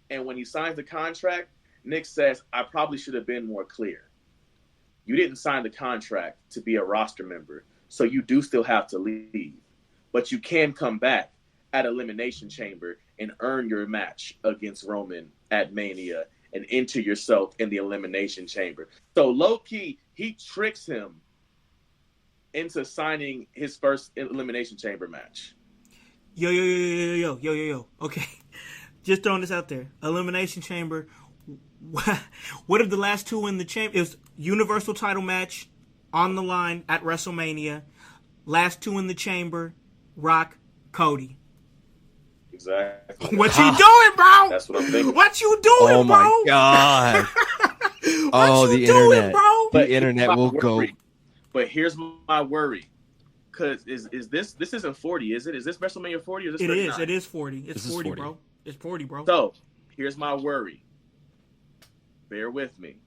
Speaker 3: and when he signs the contract, Nick says, I probably should have been more clear. You didn't sign the contract to be a roster member, so you do still have to leave. but you can come back at Elimination Chamber and earn your match against Roman at Mania and enter yourself in the Elimination Chamber. So low-key, he tricks him into signing his first Elimination Chamber match.
Speaker 2: Yo. Okay. Just throwing this out there. Elimination Chamber. What if the last two in the chamber is Universal title match on the line at WrestleMania? Last two in the chamber, Rock, Cody.
Speaker 3: Exactly.
Speaker 2: What you doing, bro?
Speaker 3: That's what I'm thinking.
Speaker 2: What you doing,
Speaker 4: Oh
Speaker 2: bro?
Speaker 4: my god!
Speaker 2: The
Speaker 4: internet,
Speaker 2: bro?
Speaker 4: the internet will go.
Speaker 3: But here's my worry, because is this isn't 40, is it? Is this WrestleMania 40 or is this 39?
Speaker 2: It is 40. It's
Speaker 4: This is
Speaker 2: 40,
Speaker 4: 40.
Speaker 2: bro. It's 40, bro.
Speaker 3: So here's my worry. Bear with me.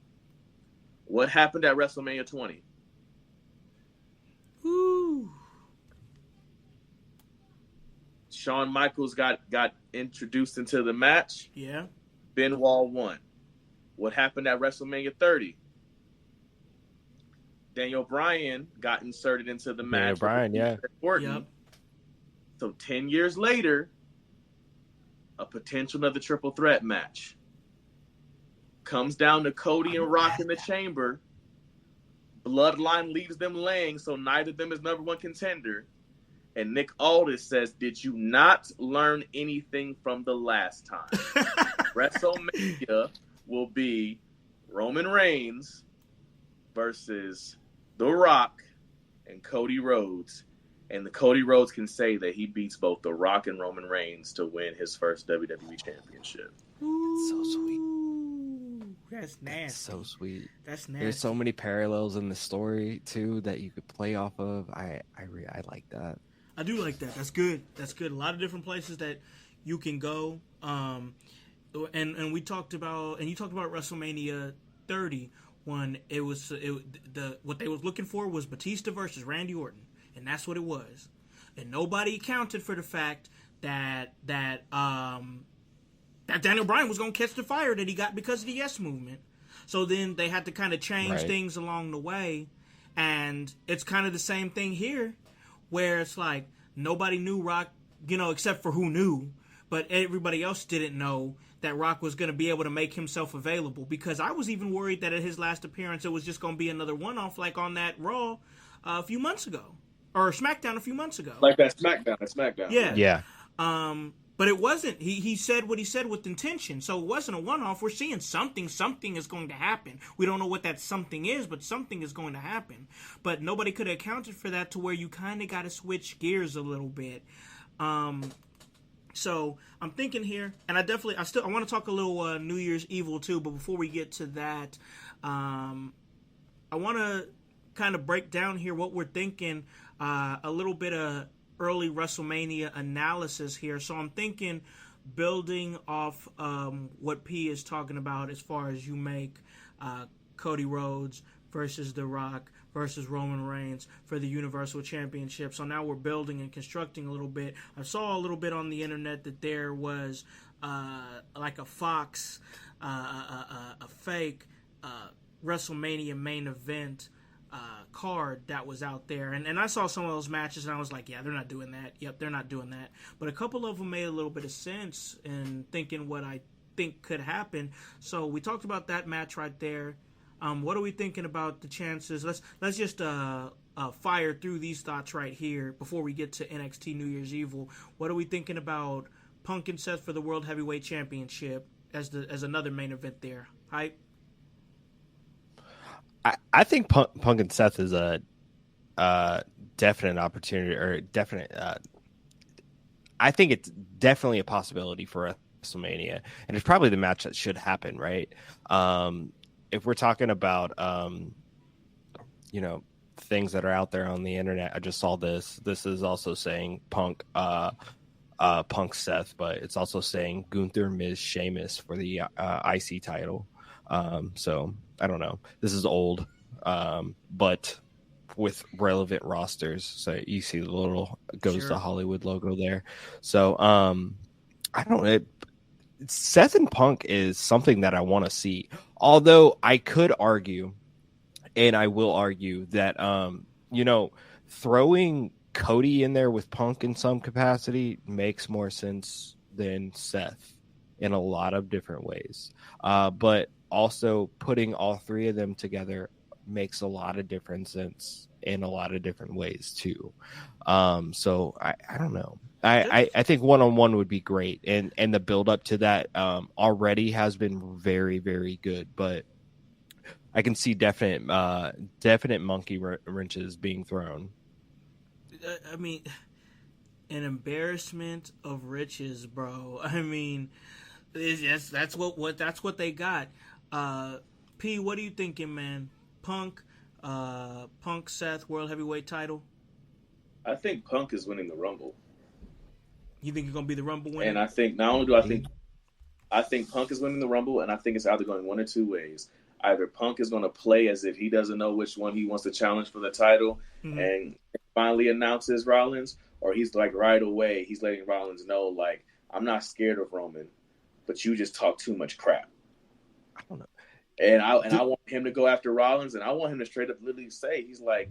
Speaker 3: What happened at WrestleMania 20?
Speaker 2: Woo.
Speaker 3: Shawn Michaels got introduced into the match.
Speaker 2: Yeah.
Speaker 3: Benoit won. What happened at WrestleMania 30? Daniel Bryan got inserted into the match.
Speaker 4: Bryan, yeah.
Speaker 3: Orton.
Speaker 2: Yep.
Speaker 3: So 10 years later, a potential another triple threat match comes down to Cody and Rock in the chamber. Bloodline leaves them laying, so neither of them is number one contender. And Nick Aldis says, "Did you not learn anything from the last time?" WrestleMania will be Roman Reigns versus The Rock and Cody Rhodes. And the Cody Rhodes can say that he beats both The Rock and Roman Reigns to win his first WWE Championship.
Speaker 4: So sweet.
Speaker 2: That's nasty.
Speaker 4: That's so sweet.
Speaker 2: That's nasty.
Speaker 4: There's so many parallels in the story too that you could play off of. I like that.
Speaker 2: I do like that. That's good. That's good. A lot of different places that you can go. And we talked about, and you talked about WrestleMania 30 when it was what they was looking for was Batista versus Randy Orton, and that's what it was. And nobody accounted for the fact that Daniel Bryan was going to catch the fire that he got because of the Yes Movement. So then they had to kind of change things along the way, and it's kind of the same thing here, where it's like nobody knew Rock, except for who knew, but everybody else didn't know that Rock was going to be able to make himself available, because I was even worried that at his last appearance it was just going to be another one-off like on that Raw a few months ago, or SmackDown a few months ago.
Speaker 3: Like that SmackDown.
Speaker 2: Yeah. But it wasn't. He said what he said with intention, so it wasn't a one-off. We're seeing something. Something is going to happen. We don't know what that something is, but something is going to happen. But nobody could have accounted for that, to where you kind of got to switch gears a little bit. So I'm thinking here, and I want to talk a little New Year's Evil too. But before we get to that, I want to kind of break down here what we're thinking. A little bit of early WrestleMania analysis here. So I'm thinking, building off what P is talking about, as far as you make Cody Rhodes versus The Rock versus Roman Reigns for the Universal Championship. So now we're building and constructing a little bit. I saw a little bit on the internet that there was like a Fox, a fake WrestleMania main event card that was out there, and I saw some of those matches, and I was like, yeah, they're not doing that. Yep, they're not doing that. But a couple of them made a little bit of sense in thinking what I think could happen. So we talked about that match right there. What are we thinking about the chances? Let's just fire through these thoughts right here before we get to NXT New Year's Evil. What are we thinking about Punk and Seth for the World Heavyweight Championship as another main event there? Hype?
Speaker 4: I think Punk and Seth is a definite opportunity, or definite. I think it's definitely a possibility for WrestleMania, and it's probably the match that should happen, right? If we're talking about, things that are out there on the internet, I just saw this. This is also saying Punk Seth, but it's also saying Gunther, Miz, Sheamus for the IC title. So I don't know. This is old, but with relevant rosters. So you see the little goes to Hollywood logo there. So I don't know. Seth and Punk is something that I want to see. Although I could argue, and I will argue, that throwing Cody in there with Punk in some capacity makes more sense than Seth in a lot of different ways. But also putting all three of them together makes a lot of different sense in a lot of different ways too. So I don't know. I think one-on-one would be great, and the build up to that already has been very, very good. But I can see definite monkey wrenches being thrown.
Speaker 2: I mean, an embarrassment of riches, bro. I mean, that's what they got. P, what are you thinking, man? Punk, Seth, World Heavyweight title.
Speaker 3: I think Punk is winning the Rumble.
Speaker 2: You think you're gonna be the Rumble winner?
Speaker 3: And I think not only do I think Punk is winning the Rumble, and I think it's either going one or two ways. Either Punk is going to play as if he doesn't know which one he wants to challenge for the title, and finally announces Rollins, or he's like right away he's letting Rollins know, like, I'm not scared of Roman, but you just talk too much crap.
Speaker 4: I don't know.
Speaker 3: And I want him to go after Rollins, and I want him to straight up literally say, he's like,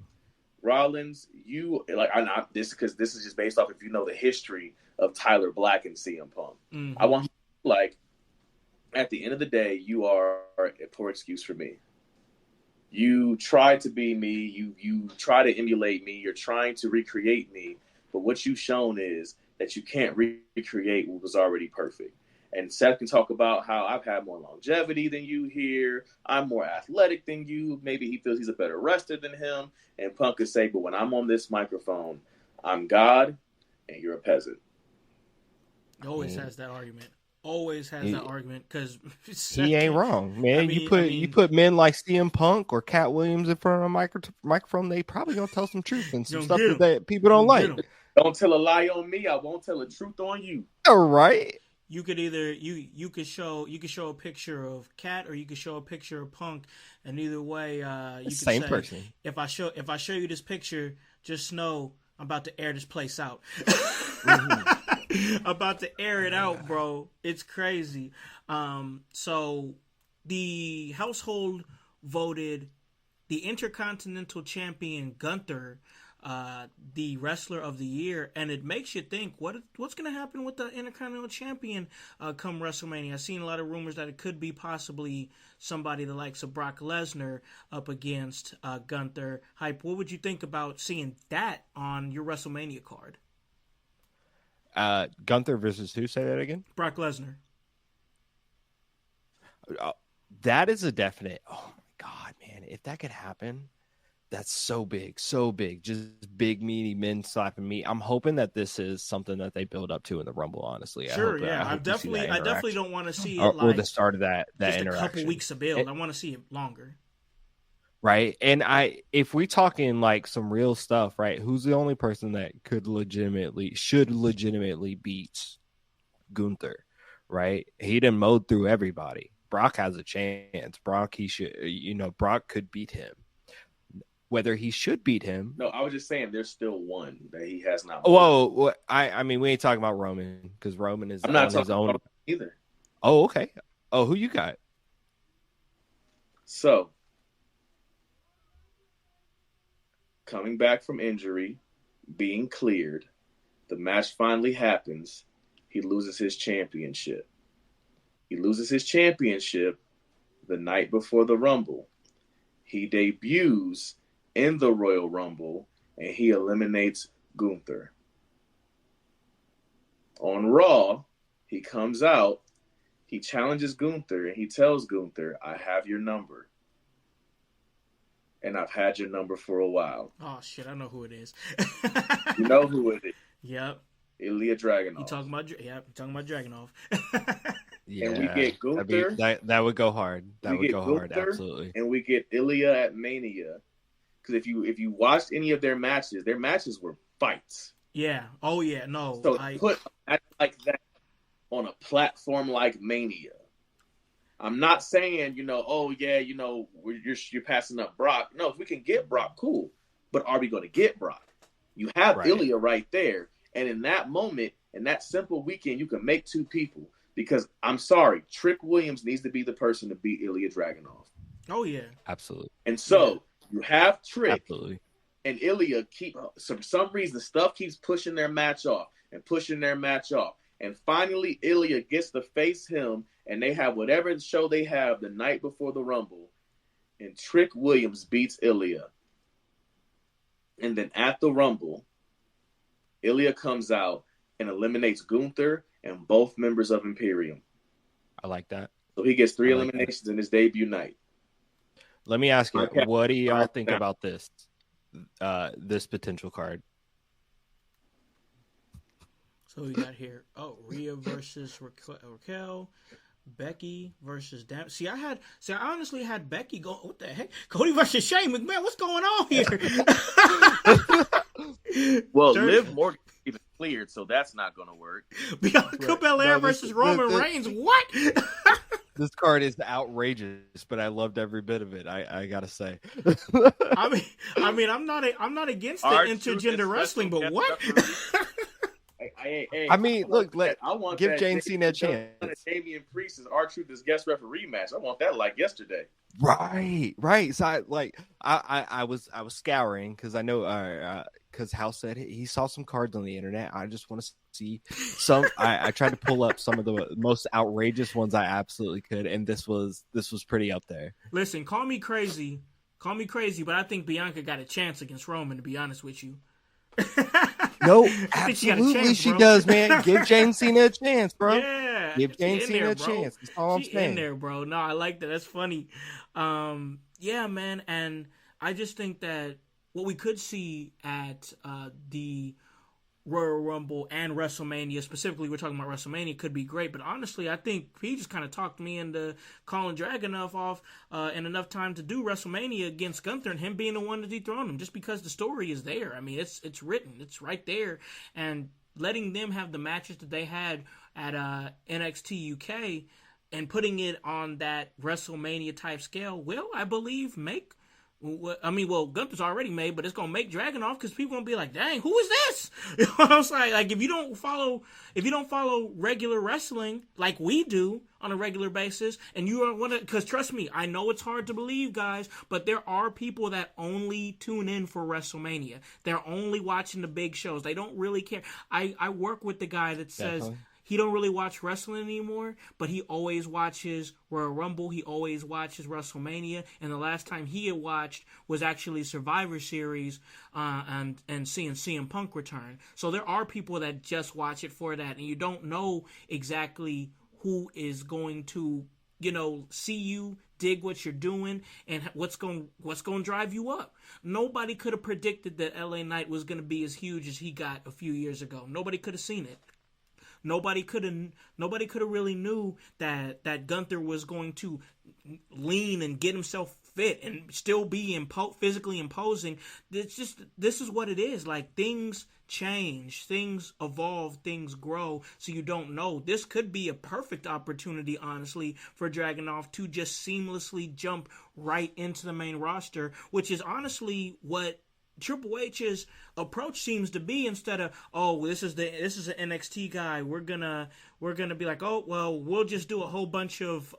Speaker 3: Rollins, you like, I'm not this because this is just based off if you know the history of Tyler Black and CM Punk. I want him to, like, at the end of the day, you are a poor excuse for me. You try to be me. You try to emulate me. You're trying to recreate me. But what you've shown is that you can't recreate what was already perfect. And Seth can talk about how I've had more longevity than you here. I'm more athletic than you. Maybe he feels he's a better wrestler than him. And Punk could say, but when I'm on this microphone, I'm God and you're a peasant.
Speaker 2: Always has that argument. That argument because
Speaker 4: he ain't wrong, man. You put men like CM Punk or Cat Williams in front of a microphone, they probably gonna tell some truth and some stuff that people don't like.
Speaker 3: Don't tell a lie on me. I won't tell the truth on you.
Speaker 4: All right.
Speaker 2: You could either you could show a picture of Cat or you could show a picture of Punk, and either way, you could
Speaker 4: same
Speaker 2: say,
Speaker 4: person.
Speaker 2: If I show you this picture, just know I'm about to air this place out. About to air it out, bro. It's crazy. So the household voted the Intercontinental Champion Gunther the Wrestler of the Year, and it makes you think what's going to happen with the Intercontinental Champion come WrestleMania. I've seen a lot of rumors that it could be possibly somebody the likes of Brock Lesnar up against Gunther. Hype, what would you think about seeing that on your WrestleMania card?
Speaker 4: Gunther versus who? Say that again.
Speaker 2: Brock Lesnar.
Speaker 4: That is a definite. Oh my God, man! If that could happen, that's so big. Just big meaty men slapping me. I'm hoping that this is something that they build up to in the Rumble. Honestly,
Speaker 2: sure, I definitely don't want to see it like
Speaker 4: the start of that
Speaker 2: just
Speaker 4: interaction.
Speaker 2: A couple weeks of build. I want to see it longer.
Speaker 4: Right. And if we talking like some real stuff, right, who's the only person that should legitimately beat Gunther, right? He done mowed through everybody. Brock has a chance. Brock could beat him. Whether he should beat him.
Speaker 3: No, I was just saying there's still one that he has not.
Speaker 4: Whoa. I mean, we ain't talking about Roman because Roman is
Speaker 3: I'm not
Speaker 4: on his own
Speaker 3: about either.
Speaker 4: Oh, okay. Oh, who you got?
Speaker 3: So, coming back from injury, being cleared, the match finally happens. He loses his championship. He loses his championship the night before the Rumble. He debuts in the Royal Rumble, and he eliminates Gunther. On Raw, he comes out, he challenges Gunther, and he tells Gunther, I have your number. And I've had your number for a while.
Speaker 2: Oh, shit, I know who it is.
Speaker 3: You know who it is.
Speaker 2: Yep.
Speaker 3: Ilya Dragunov.
Speaker 2: You talking about Dragunov.
Speaker 4: Yeah,
Speaker 3: and we get Gunther.
Speaker 4: That would go hard. That would go hard, absolutely.
Speaker 3: And we get Ilya at Mania. Because if you watched any of their matches were fights.
Speaker 2: Yeah. Oh, yeah. No.
Speaker 3: So put like that on a platform like Mania. I'm not saying, you're passing up Brock. No, if we can get Brock, cool. But are we going to get Brock? You have Ilya right there. And in that moment, in that simple weekend, you can make two people. Because I'm sorry, Trick Williams needs to be the person to beat Ilya Dragunov.
Speaker 2: Oh, yeah.
Speaker 4: Absolutely.
Speaker 3: And so you have Trick.
Speaker 4: Absolutely.
Speaker 3: and Ilya for some reason, stuff keeps pushing their match off and pushing their match off. And finally, Ilya gets to face him, and they have whatever show they have the night before the Rumble, and Trick Williams beats Ilya. And then at the Rumble, Ilya comes out and eliminates Gunther and both members of Imperium.
Speaker 4: I like that.
Speaker 3: So he gets 3 eliminations in his debut night.
Speaker 4: Let me ask you, what do y'all think about this potential card?
Speaker 2: So we got here, Rhea versus Raquel, Becky versus See, I honestly had Becky go. What the heck? Cody versus Shane McMahon. What's going on here?
Speaker 3: Well, Liv Morgan even cleared, so that's not going to work.
Speaker 2: Bianca Belair versus Roman Reigns. What?
Speaker 4: This card is outrageous, but I loved every bit of it. I gotta say.
Speaker 2: I mean, I'm not against the intergender wrestling, but what?
Speaker 4: I mean, look, give Jane Cena a chance.
Speaker 3: Damian Priest is R-Truth as guest referee match. I want that like yesterday.
Speaker 4: Right. So I was scouring because I know because Howse said he saw some cards on the internet. I just want to see some. I tried to pull up some of the most outrageous ones I absolutely could, and this was pretty up there.
Speaker 2: Listen, call me crazy, but I think Bianca got a chance against Roman. To be honest with you.
Speaker 4: No, absolutely she does, man. Give Jane Cena a chance, bro.
Speaker 2: Yeah,
Speaker 4: give Jane Cena a chance. That's all I'm saying.
Speaker 2: In there, bro. No, I like that. That's funny. Yeah, man. And I just think that what we could see at the Royal Rumble and WrestleMania, specifically we're talking about WrestleMania, could be great. But honestly, I think he just kind of talked me into calling Dragunov off in enough time to do WrestleMania against Gunther and him being the one to dethrone him, just because the story is there. I mean, it's written. It's right there. And letting them have the matches that they had at NXT UK and putting it on that WrestleMania type scale will, I believe, make... Gunther's already made, but it's gonna make Dragunov because people gonna be like, "Dang, who is this?" You know what I'm saying? Like, if you don't follow regular wrestling like we do on a regular basis, and you are one of, because trust me, I know it's hard to believe, guys, but there are people that only tune in for WrestleMania. They're only watching the big shows. They don't really care. I work with the guy that says. Definitely. He don't really watch wrestling anymore, but he always watches Royal Rumble. He always watches WrestleMania. And the last time he had watched was actually Survivor Series and seeing CM Punk return. So there are people that just watch it for that. And you don't know exactly who is going to, see you, dig what you're doing, and what's going to drive you up. Nobody could have predicted that LA Knight was going to be as huge as he got a few years ago. Nobody could have seen it. Nobody could have really knew that Gunther was going to lean and get himself fit and still be physically imposing. This is what it is. Like, things change, things evolve, things grow, so you don't know. This could be a perfect opportunity, honestly, for Dragunov to just seamlessly jump right into the main roster, which is honestly what Triple H's approach seems to be. Instead of, this is an NXT guy, we're gonna be like, we'll just do a whole bunch of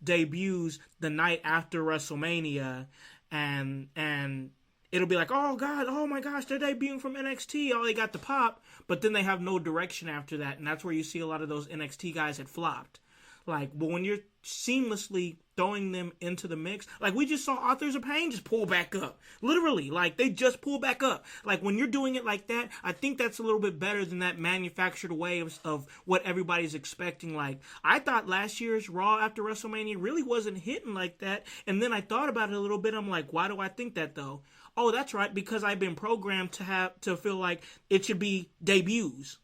Speaker 2: debuts the night after WrestleMania, and it'll be like, oh god, oh my gosh, they're debuting from NXT, they got the pop, but then they have no direction after that, and that's where you see a lot of those NXT guys had flopped. But when you're seamlessly throwing them into the mix, like we just saw Authors of Pain just pull back up. Literally, they just pull back up. When you're doing it like that, I think that's a little bit better than that manufactured way of what everybody's expecting. I thought last year's Raw after WrestleMania really wasn't hitting like that, and then I thought about it a little bit. I'm like, why do I think that though? Oh, that's right, because I've been programmed to feel like it should be debuts.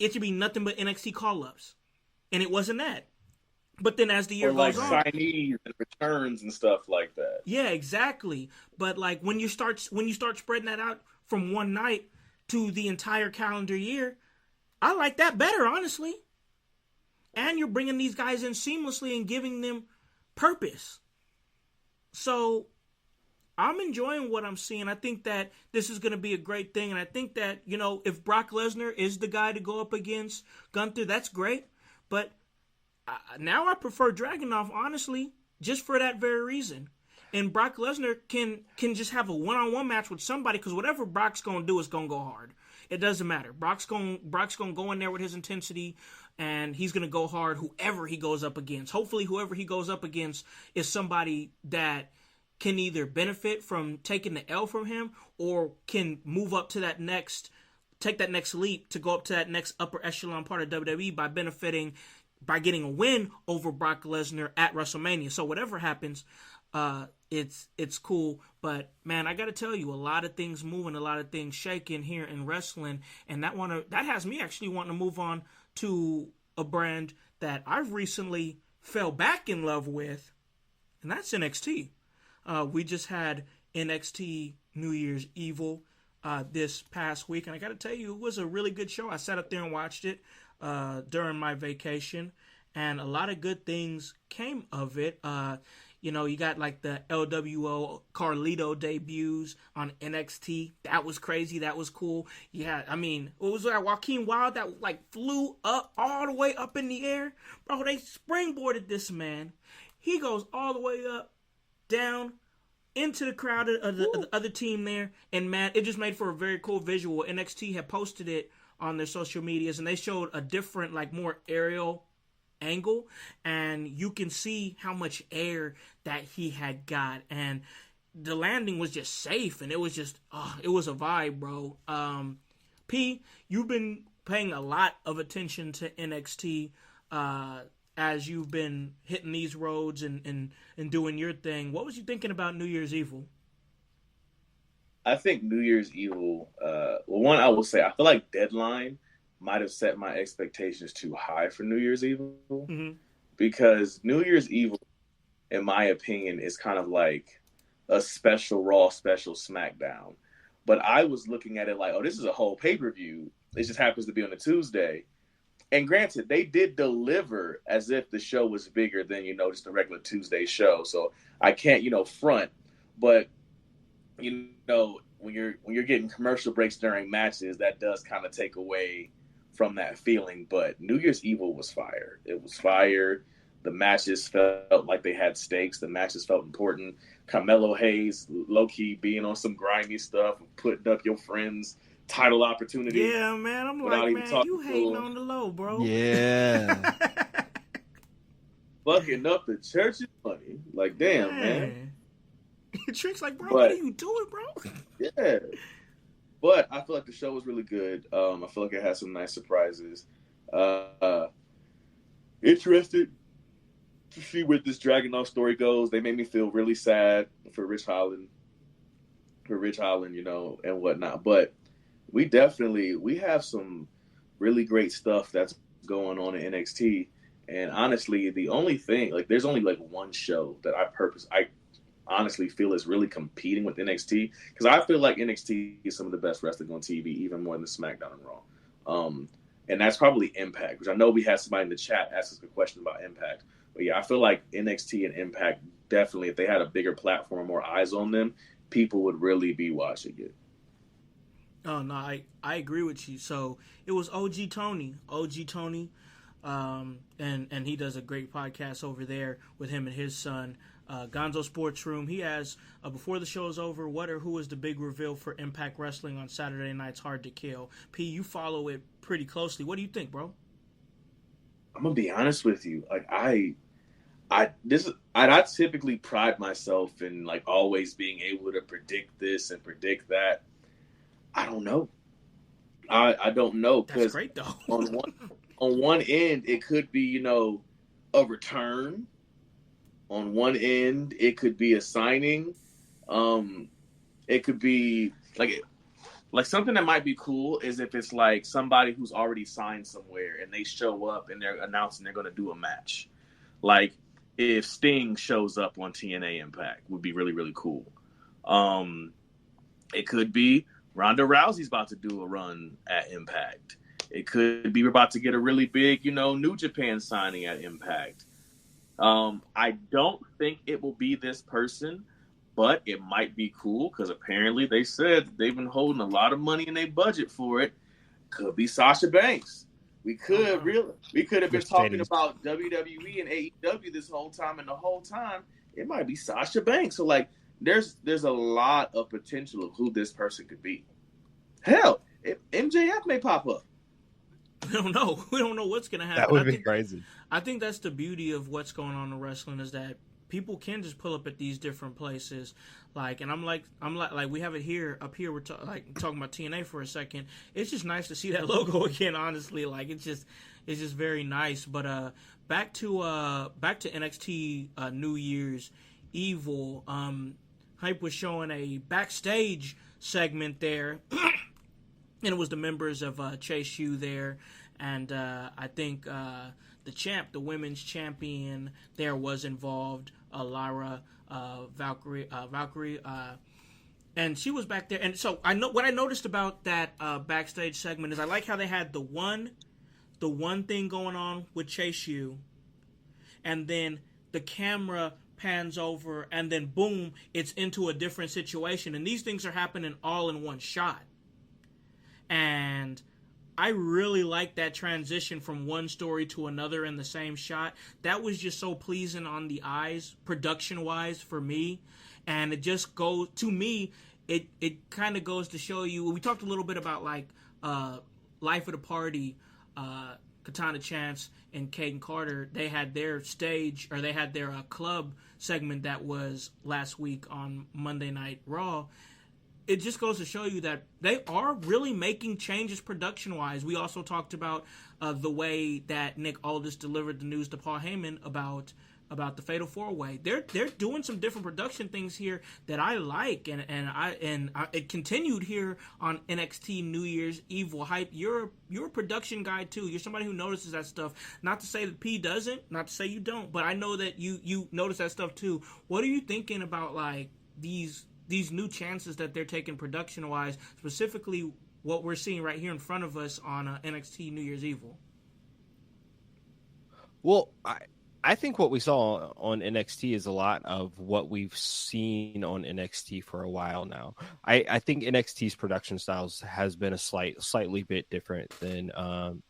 Speaker 2: It should be nothing but NXT call-ups. And it wasn't that. But then as the year goes on,
Speaker 3: signees and returns and stuff like that.
Speaker 2: Yeah, exactly. But when you start spreading that out from one night to the entire calendar year, I like that better, honestly. And you're bringing these guys in seamlessly and giving them purpose. So I'm enjoying what I'm seeing. I think that this is going to be a great thing. And I think that, if Brock Lesnar is the guy to go up against Gunther, that's great. But now I prefer Dragunov, honestly, just for that very reason. and Brock Lesnar can just have a one-on-one match with somebody, because whatever Brock's gonna do is gonna go hard. It doesn't matter. Brock's gonna go in there with his intensity, and he's gonna go hard whoever he goes up against. Hopefully, whoever he goes up against is somebody that can either benefit from taking the L from him, or can move up to that next, take that next leap to go up to that next upper echelon part of WWE by getting a win over Brock Lesnar at WrestleMania. So whatever happens, it's cool. But man, I got to tell you, a lot of things moving, a lot of things shaking here in wrestling, and that has me actually wanting to move on to a brand that I've recently fell back in love with, and that's NXT. We just had NXT New Year's Evil this past week, and I got to tell you, it was a really good show. I sat up there and watched it during my vacation, and a lot of good things came of it. You got like the LWO Carlito debuts on NXT. That was crazy. That was cool. Yeah, I mean, it was like Joaquin Wilde that like flew up all the way up in the air. Bro, they springboarded this man. He goes all the way up, down, into the crowd of the other team there. And man, it just made for a very cool visual. NXT had posted it on their social medias, and they showed a different, like, more aerial angle, and you can see how much air that he had got, and the landing was just safe, and it was just it was a vibe, bro. P, you've been paying a lot of attention to NXT as you've been hitting these roads and doing your thing. What was you thinking about New Year's Evil?
Speaker 3: I think New Year's Evil, one, I will say, I feel like Deadline might have set my expectations too high for New Year's Evil. Mm-hmm. Because New Year's Evil, in my opinion, is kind of like a special Raw, special SmackDown. But I was looking at it like, oh, this is a whole pay-per-view. It just happens to be on a Tuesday. And granted, they did deliver as if the show was bigger than, just a regular Tuesday show. So I can't, front. But when you're getting commercial breaks during matches, that does kind of take away from that feeling. But New Year's Evil was fire. It was fire. The matches felt like they had stakes. The matches felt important. Carmelo Hayes, low-key being on some grimy stuff, putting up your friend's title opportunity.
Speaker 2: Yeah, man. I'm like, man, you hating on the low, bro.
Speaker 4: Yeah.
Speaker 3: Fucking up the church's money. Like, damn, man.
Speaker 2: Trick's like, bro, what are you doing, bro?
Speaker 3: Yeah. But I feel like the show was really good. I feel like it had some nice surprises. Interested to see where this Dragunov story goes. They made me feel really sad for Rich Holland, and whatnot. But we have some really great stuff that's going on in NXT. And honestly, the only thing, like, there's only like one show that I honestly feel is really competing with NXT, because I feel like NXT is some of the best wrestling on TV, even more than SmackDown and Raw. And that's probably Impact, which I know we had somebody in the chat ask us a question about Impact. But yeah, I feel like NXT and Impact, definitely, if they had a bigger platform, more eyes on them, people would really be watching it.
Speaker 2: Oh, no, I agree with you. So it was OG Tony, and he does a great podcast over there with him and his son, Gonzo Sports Room. He has, before the show is over, who is the big reveal for Impact Wrestling on Saturday night's Hard to Kill? P, you follow it pretty closely. What do you think, bro?
Speaker 3: I'm gonna be honest with you. Like, I typically pride myself in, like, always being able to predict this and predict that. I don't know. I don't know.
Speaker 2: That's great, though.
Speaker 3: on one end, it could be, a return. On one end, it could be a signing. It could be like something that might be cool is if it's like somebody who's already signed somewhere and they show up and they're announcing they're going to do a match. Like if Sting shows up on TNA Impact, would be really, really cool. It could be Ronda Rousey's about to do a run at Impact. It could be we're about to get a really big, New Japan signing at Impact. I don't think it will be this person, but it might be cool because apparently they said they've been holding a lot of money in their budget for it. Could be Sasha Banks. We could have been talking about WWE and AEW this whole time, and the whole time it might be Sasha Banks. So like, there's a lot of potential of who this person could be. Hell, MJF may pop up.
Speaker 2: We don't know. We don't know what's going to happen.
Speaker 4: That would be crazy.
Speaker 2: I think that's the beauty of what's going on in wrestling, is that people can just pull up at these different places. Like, and I'm like, we have it here, up here. We're talking about TNA for a second. It's just nice to see that logo again. Honestly, like it's just very nice. But back to NXT New Year's Evil. Hype was showing a backstage segment there. And it was the members of Chase U there, and I think the women's champion there was involved, Lyra Valkyrie, and she was back there. And so what I noticed about that backstage segment is I like how they had the one thing going on with Chase U, and then the camera pans over, and then boom, it's into a different situation, and these things are happening all in one shot. And I really like that transition from one story to another in the same shot. That was just so pleasing on the eyes, production-wise, for me. And it just goes, to me, it kind of goes to show you, we talked a little bit about, like, Life of the Party, Katana Chance and Caden Carter. They had their stage, or they had their club segment that was last week on Monday Night Raw. It just goes to show you that they are really making changes production-wise. We also talked about the way that Nick Aldis delivered the news to Paul Heyman about the Fatal 4-Way. They're doing some different production things here that I like, and it continued here on NXT New Year's Evil. Hype, you're a production guy too. You're somebody who notices that stuff. Not to say that P doesn't, not to say you don't, but I know that you notice that stuff too. What are you thinking about, like, these new chances that they're taking production-wise, specifically what we're seeing right here in front of us on NXT New Year's Evil?
Speaker 4: Well, I think what we saw on NXT is a lot of what we've seen on NXT for a while now. I think NXT's production styles has been a slightly bit different than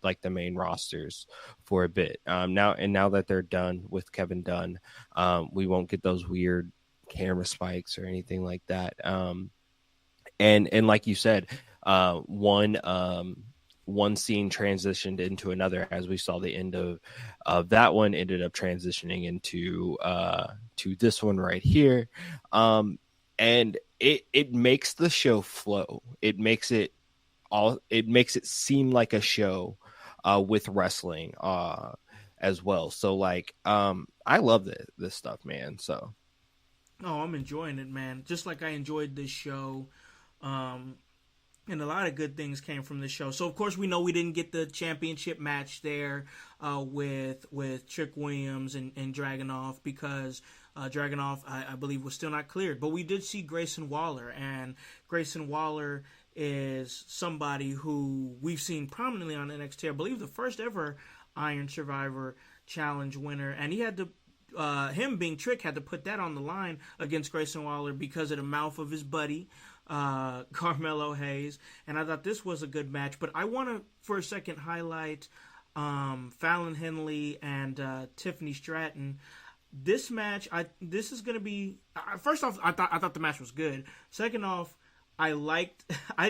Speaker 4: like the main rosters for a bit. Now that they're done with Kevin Dunn, we won't get those weird camera spikes or anything like that. And like you said, one scene transitioned into another, as we saw the end of that one ended up transitioning into to this one right here. And it makes the show flow. It makes it seem like a show with wrestling as well. So like I love this stuff, man. So
Speaker 2: oh, I'm enjoying it, man. Just like I enjoyed this show. And a lot of good things came from this show. So, of course, we know we didn't get the championship match there with Trick Williams and Dragunov, because Dragunov, I believe, was still not cleared. But we did see Grayson Waller, and Grayson Waller is somebody who we've seen prominently on NXT. I believe the first ever Iron Survivor Challenge winner. And he had to, him being Trick, had to put that on the line against Grayson Waller because of the mouth of his buddy, Carmelo Hayes. And I thought this was a good match. But I want to, for a second, highlight Fallon Henley and Tiffany Stratton. This match, this is going to be... first off, I thought the match was good. Second off, I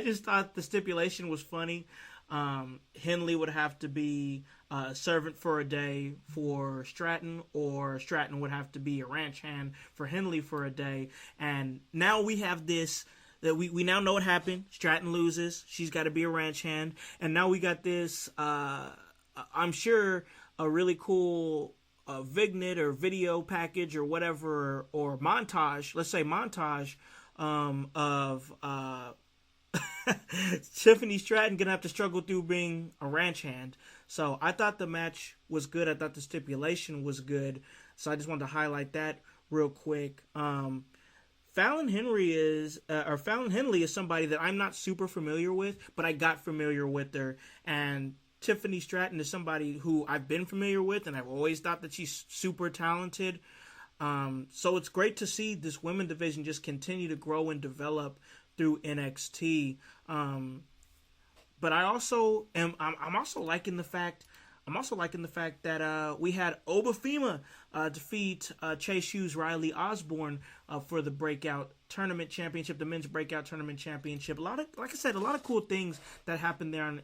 Speaker 2: just thought the stipulation was funny. Henley would have to be a servant for a day for Stratton, or Stratton would have to be a ranch hand for Henley for a day. And now we have this, that we now know what happened. Stratton loses. She's got to be a ranch hand. And now we got this, I'm sure, a really cool vignette or video package or whatever, or montage, let's say montage, of Tiffany Stratton gonna have to struggle through being a ranch hand. So I thought the match was good. I thought the stipulation was good. So I just wanted to highlight that real quick. Fallon Henley is somebody that I'm not super familiar with, but I got familiar with her. And Tiffany Stratton is somebody who I've been familiar with, and I've always thought that she's super talented. So it's great to see this women's division just continue to grow and develop through NXT. But I also I'm also liking the fact I'm also liking the fact that we had Obafemi defeat Chase Hughes, Riley Osborne for the breakout tournament championship, the men's breakout tournament championship. Like I said, a lot of cool things that happened there on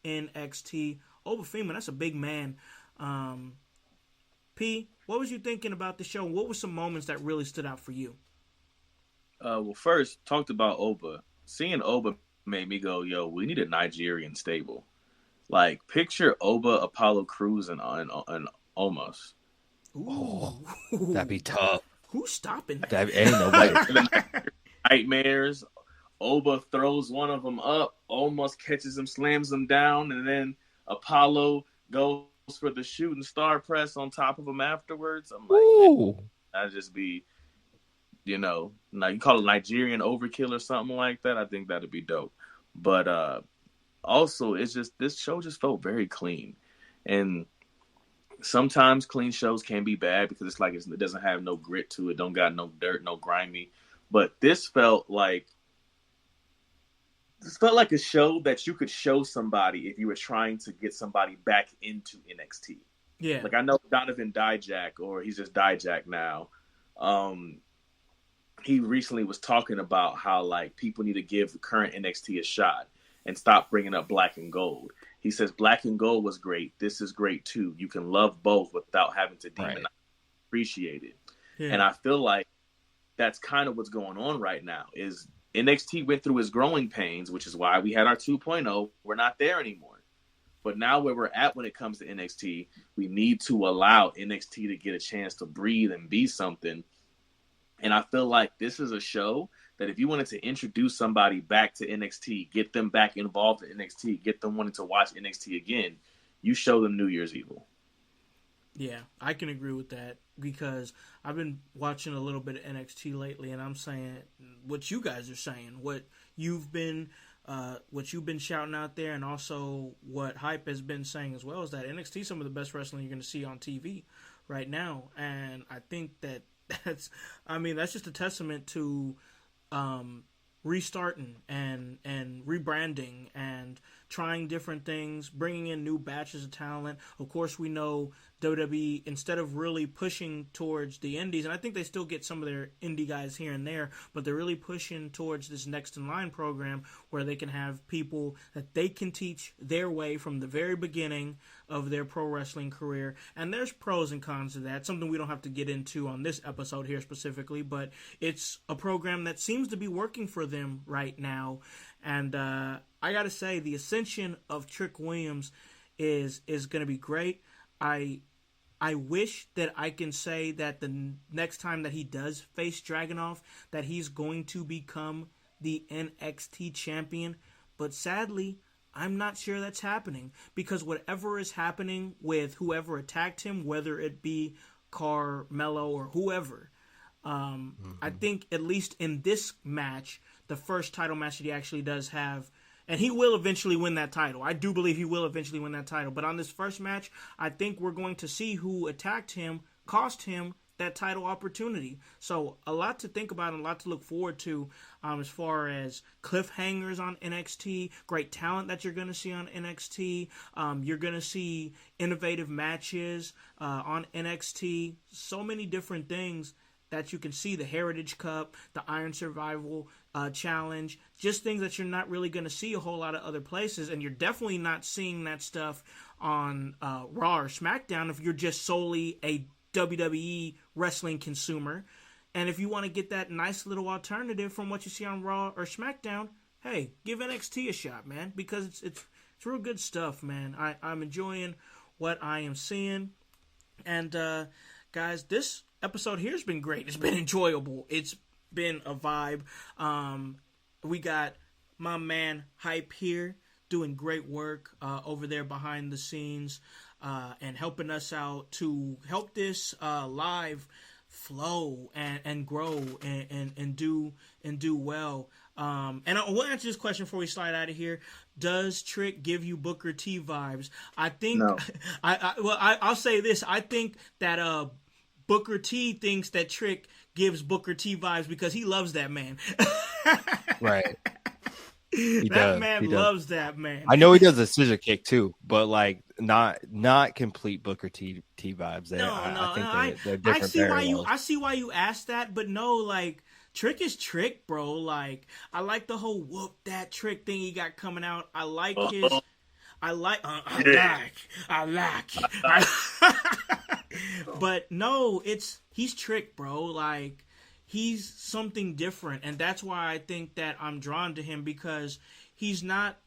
Speaker 2: NXT. Obafemi, that's a big man. P, what was you thinking about the show? What were some moments that really stood out for you?
Speaker 3: Well, first, talked about Oba. Seeing Oba made me go, yo, we need a Nigerian stable. Like, picture Oba, Apollo Crews, and Omos.
Speaker 2: Ooh.
Speaker 4: That'd be tough.
Speaker 2: Who's stopping that?
Speaker 4: That ain't nobody.
Speaker 3: Nightmares. Oba throws one of them up, almost catches him, slams him down, and then Apollo goes for the shooting star press on top of him afterwards. I'm like, that'd just be, you call it Nigerian overkill or something like that. I think that'd be dope. But also, it's just, this show just felt very clean. And sometimes clean shows can be bad because it's like it doesn't have no grit to it, don't got no dirt, no grimy. But this felt like a show that you could show somebody if you were trying to get somebody back into NXT.
Speaker 2: Yeah.
Speaker 3: Like, I know Donovan Dijak, or he's just Dijak now. He recently was talking about how, like, people need to give the current NXT a shot and stop bringing up Black and Gold. He says Black and Gold was great. This is great too. You can love both without having to demonize, appreciate it. Yeah. And I feel like that's kind of what's going on right now. Is NXT went through its growing pains, which is why we had our 2.0. We're not there anymore. But now where we're at when it comes to NXT, we need to allow NXT to get a chance to breathe and be something. And I feel like this is a show that if you wanted to introduce somebody back to NXT, get them back involved in NXT, get them wanting to watch NXT again, you show them New Year's Evil.
Speaker 2: Yeah, I can agree with that because I've been watching a little bit of NXT lately, and I'm saying what you guys are saying, what you've been shouting out there, and also what Hype has been saying as well, is that NXT is some of the best wrestling you're going to see on TV right now, and I think that's just a testament to restarting and rebranding and trying different things, bringing in new batches of talent. Of course, we know WWE, instead of really pushing towards the indies, and I think they still get some of their indie guys here and there, but they're really pushing towards this next in line program where they can have people that they can teach their way from the very beginning of their pro wrestling career. And there's pros and cons to that, something we don't have to get into on this episode here specifically, but it's a program that seems to be working for them right now. And I gotta say, the ascension of Trick Williams is going to be great. I wish that I can say that the next time that he does face Dragunov, that he's going to become the NXT champion. But sadly, I'm not sure that's happening, because whatever is happening with whoever attacked him, whether it be Carmelo or whoever, I think at least in this match, the first title match that he actually does have, and he will eventually win that title. I do believe he will eventually win that title. But on this first match, I think we're going to see who attacked him, cost him that title opportunity. So a lot to think about and a lot to look forward to as far as cliffhangers on NXT, great talent that you're going to see on NXT. You're going to see innovative matches on NXT. So many different things that you can see, the Heritage Cup, the Iron Survival Challenge, just things that you're not really going to see a whole lot of other places, and you're definitely not seeing that stuff on Raw or SmackDown if you're just solely a WWE wrestling consumer. And if you want to get that nice little alternative from what you see on Raw or SmackDown, hey, give NXT a shot, man, because it's real good stuff, man. I'm enjoying what I am seeing. And guys, this episode here has been great. It's been enjoyable. It's been a vibe. We got my man Hype here doing great work over there behind the scenes and helping us out to help this live flow and grow and do well. And I will answer this question before we slide out of here. Does Trick give you Booker T vibes? I think no. I'll say this. I think that Booker T thinks that Trick gives Booker T vibes because he loves that man.
Speaker 4: Right.
Speaker 2: That man loves that man.
Speaker 4: I know he does a scissor kick too, but like not complete Booker T vibes. I think they're different.
Speaker 2: I see why you asked that, but no, like Trick is Trick, bro. Like I like the whole whoop that Trick thing he got coming out. I like his. But no, he's Trick, bro. Like he's something different, and that's why I think that I'm drawn to him, because he's not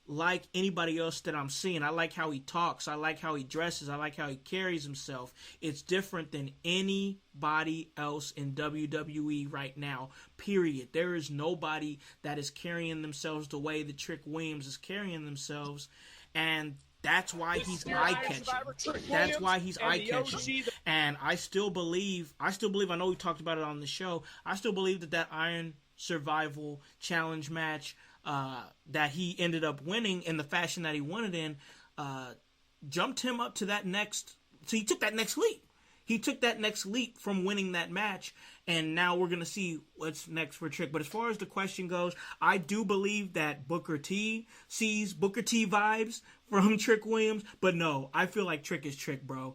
Speaker 2: like anybody else that I'm seeing. I like how he talks. I like how he dresses. I like how he carries himself. It's different than anybody else in WWE right now, period. There is nobody that is carrying themselves the way that Trick Williams is carrying themselves, and that's why he's eye-catching. That's why he's eye-catching. And I still believe, I know we talked about it on the show, I still believe that Iron Survival Challenge match that he ended up winning in the fashion that he won it in, jumped him up to that next. So he took that next leap. He took that next leap from winning that match, and now we're gonna see what's next for Trick. But as far as the question goes, I do believe that Booker T sees Booker T vibes from Trick Williams, but no, I feel like Trick is Trick, bro.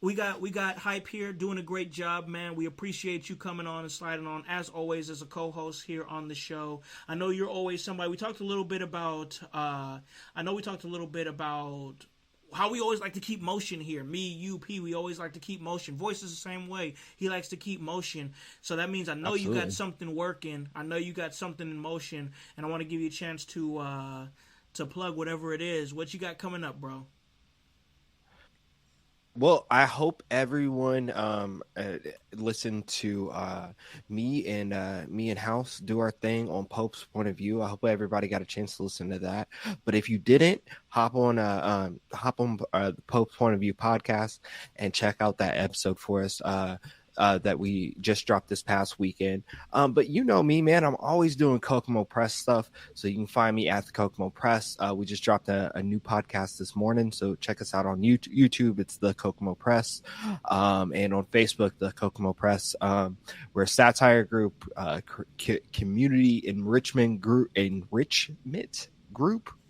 Speaker 2: We got Hype here doing a great job, man. We appreciate you coming on and sliding on, as always, as a co-host here on the show. I know you're always somebody. We talked a little bit about how we always like to keep motion here. Me, you, P, we always like to keep motion. Voice is the same way. He likes to keep motion. So that means I know Absolutely. You got something working. I know you got something in motion, and I want to give you a chance to plug whatever it is. What you got coming up, bro?
Speaker 4: Well, I hope everyone listened to me and Howse do our thing on Pope's Point of View. I hope everybody got a chance to listen to that. But if you didn't, hop on the Pope's Point of View podcast and check out that episode for us. That we just dropped this past weekend. But you know me, man, I'm always doing Kokomo Press stuff. So you can find me at the Kokomo Press. We just dropped a new podcast this morning. So check us out on YouTube. It's the Kokomo Press. And on Facebook, the Kokomo Press. We're a satire group, community enrichment group.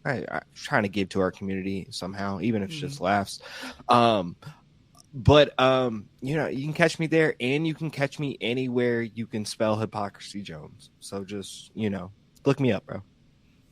Speaker 4: I'm trying to give to our community somehow, even if it's just laughs. But you know, you can catch me there, and you can catch me anywhere you can spell Hypocrisy Jones. So just, you know, look me up, bro.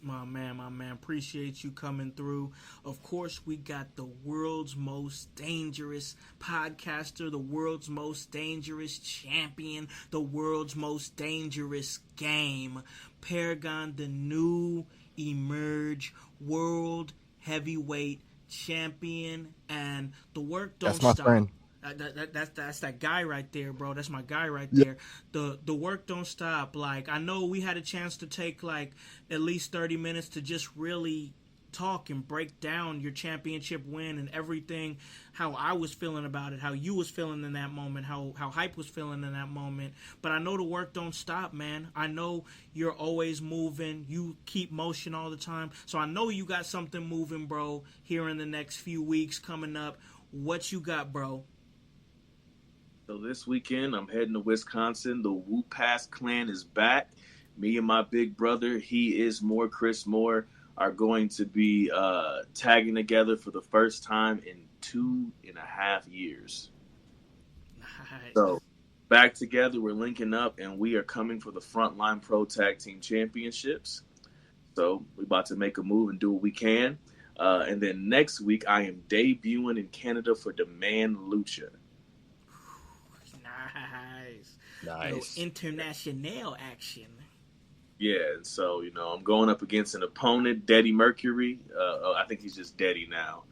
Speaker 2: My man, appreciate you coming through. Of course, we got the world's most dangerous podcaster, the world's most dangerous champion, the world's most dangerous game, Paragon, the new emerge world heavyweight champion, and the work don't stop. That's my friend. That's that guy right there, bro. That's my guy right there. The work don't stop. Like, I know we had a chance to take like at least 30 minutes to just really talk and break down your championship win and everything, how I was feeling about it, how you was feeling in that moment, how Hype was feeling in that moment. But I know the work don't stop, man. I know you're always moving. You keep motion all the time. So I know you got something moving, bro, here in the next few weeks coming up. What you got, bro?
Speaker 3: So this weekend, I'm heading to Wisconsin. The Wu Pass clan is back. Me and my big brother, he is Chris Moore, are going to be tagging together for the first time in 2.5 years. Nice. So back together, we're linking up, and we are coming for the Frontline Pro Tag Team Championships. So we're about to make a move and do what we can. And then next week, I am debuting in Canada for Demand Lucha.
Speaker 2: Nice. International action.
Speaker 3: Yeah, and so, you know, I'm going up against an opponent, Daddy Mercury. I think he's just Daddy now.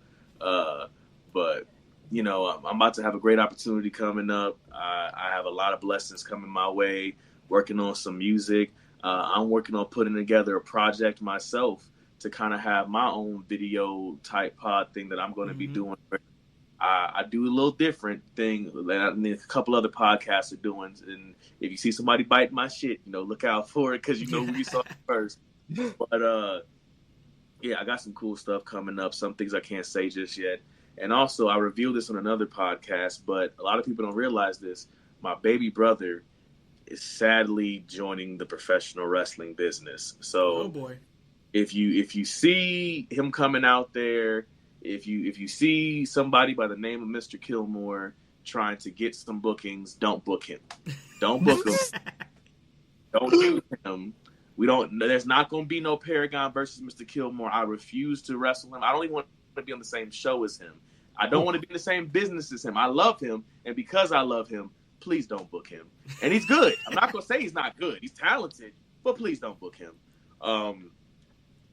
Speaker 3: But, you know, I'm about to have a great opportunity coming up. I have a lot of blessings coming my way, working on some music. I'm working on putting together a project myself to kind of have my own video type pod thing that I'm going to be doing. I do a little different thing than a couple other podcasts are doing. And if you see somebody biting my shit, you know, look out for it, because you know who you saw first. But, yeah, I got some cool stuff coming up, some things I can't say just yet. And also, I revealed this on another podcast, but a lot of people don't realize this. My baby brother is sadly joining the professional wrestling business. So
Speaker 2: oh boy.
Speaker 3: If you see him coming out there, if you see somebody by the name of Mr. Kilmore trying to get some bookings, don't book him. Don't book him. Don't do him. There's not going to be no Paragon versus Mr. Kilmore. I refuse to wrestle him. I don't even want to be on the same show as him. I don't want to be in the same business as him. I love him, and because I love him, please don't book him. And he's good. I'm not going to say he's not good. He's talented, but please don't book him.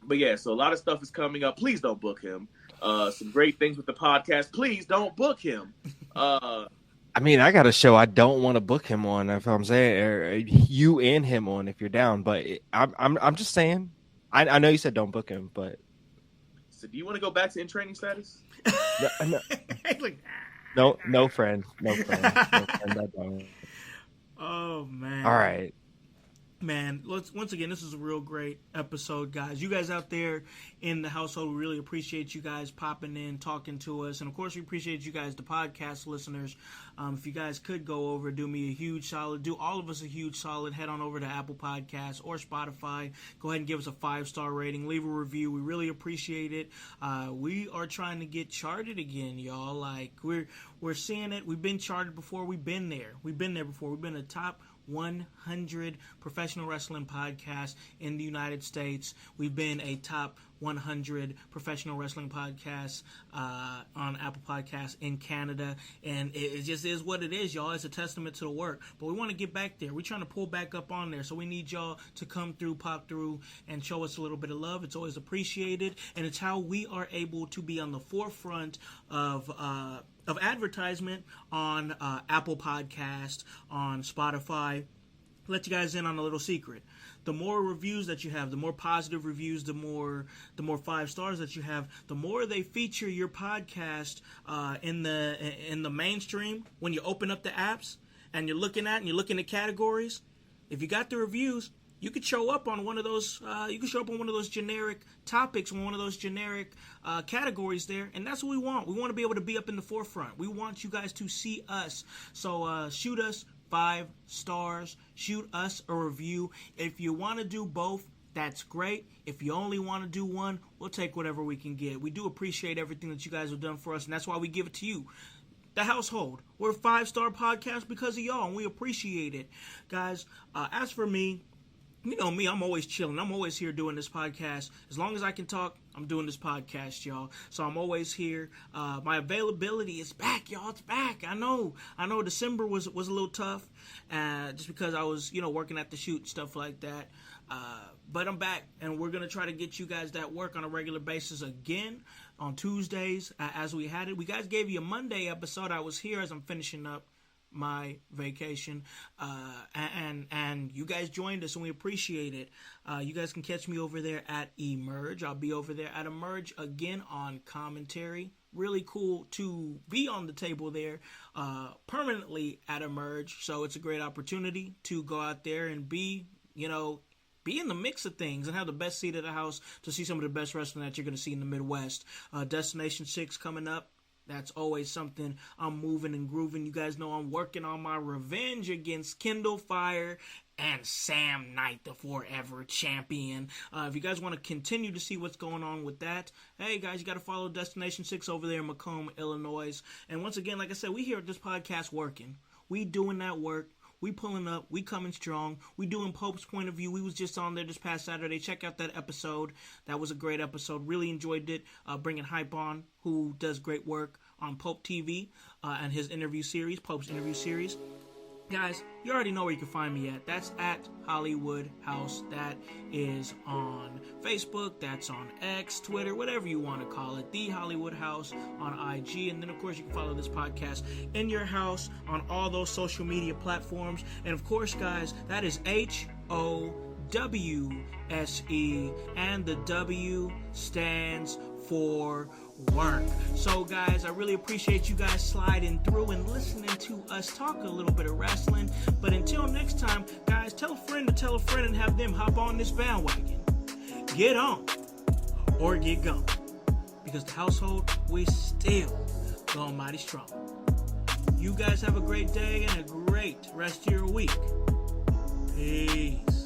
Speaker 3: But yeah, so a lot of stuff is coming up. Please don't book him. Some great things with the podcast. Please don't book him.
Speaker 4: I mean, I got a show I don't want to book him on. If I'm saying, or you and him on, if you're down. But I'm just saying. I know you said don't book him, but
Speaker 3: so do you want to go back to in training status?
Speaker 4: No friend. I don't.
Speaker 2: Oh man.
Speaker 4: All right.
Speaker 2: Man, once again, this is a real great episode, guys. You guys out there in the household, we really appreciate you guys popping in, talking to us. And, of course, we appreciate you guys, the podcast listeners. If you guys could go over, do me a huge solid, do all of us a huge solid, head on over to Apple Podcasts or Spotify. Go ahead and give us a 5-star rating. Leave a review. We really appreciate it. We are trying to get charted again, y'all. Like, we're seeing it. We've been charted before. We've been there. We've been there before. We've been a top 100 professional wrestling podcasts in the United States. We've been a top 100 professional wrestling podcasts on Apple Podcasts in Canada, and it just is what it is, y'all. It's a testament to the work, but we want to get back there. We're trying to pull back up on there, so we need y'all to come through, pop through, and show us a little bit of love. It's always appreciated, and it's how we are able to be on the forefront of advertisement on Apple Podcast, on Spotify. Let you guys in on a little secret. The more reviews that you have, the more positive reviews, the more 5 stars that you have, the more they feature your podcast in the mainstream. When you open up the apps and you're looking at categories, if you got the reviews, you could show up on one of those. You could show up on one of those generic topics, one of those generic categories there, and that's what we want. We want to be able to be up in the forefront. We want you guys to see us. So shoot us 5 stars. Shoot us a review. If you want to do both, that's great. If you only want to do one, we'll take whatever we can get. We do appreciate everything that you guys have done for us, and that's why we give it to you. The household. We're a 5-star podcast because of y'all, and we appreciate it. Guys, as for me, you know me, I'm always chilling. I'm always here doing this podcast. As long as I can talk, I'm doing this podcast, y'all. So I'm always here. My availability is back, y'all. It's back. I know December was a little tough, just because I was, working at the shoot and stuff like that. But I'm back, and we're going to try to get you guys that work on a regular basis again on Tuesdays, as we had it. We guys gave you a Monday episode. I was here as I'm finishing up my vacation, and you guys joined us, and we appreciate it. You guys can catch me over there at Emerge. I'll be over there at Emerge again on commentary. Really cool to be on the table there permanently at Emerge, so it's a great opportunity to go out there and be in the mix of things and have the best seat of the house to see some of the best wrestling that you're going to see in the Midwest. Destination 6 coming up. That's always something I'm moving and grooving. You guys know I'm working on my revenge against Kindle Fire and Sam Knight, the Forever Champion. If you guys want to continue to see what's going on with that, hey guys, you got to follow Destination 6 over there in Macomb, Illinois. And once again, like I said, we here at this podcast working. We doing that work. We pulling up. We coming strong. We doing Pope's Point of View. We was just on there this past Saturday. Check out that episode. That was a great episode. Really enjoyed it. Bringing Hype on, who does great work on Pope TV and his interview series, Pope's interview series. Guys, you already know where you can find me at. That's at Hollywood House. That is on Facebook. That's on X, Twitter, whatever you want to call it. The Hollywood House on IG. And then, of course, you can follow this podcast in your house on all those social media platforms. And, of course, guys, that is HOWSE. And the W stands for work. So guys, I really appreciate you guys sliding through and listening to us talk a little bit of wrestling. But until next time, guys, tell a friend to tell a friend and have them hop on this bandwagon. Get on or get gone. Because the household, we still going mighty strong. You guys have a great day and a great rest of your week. Peace.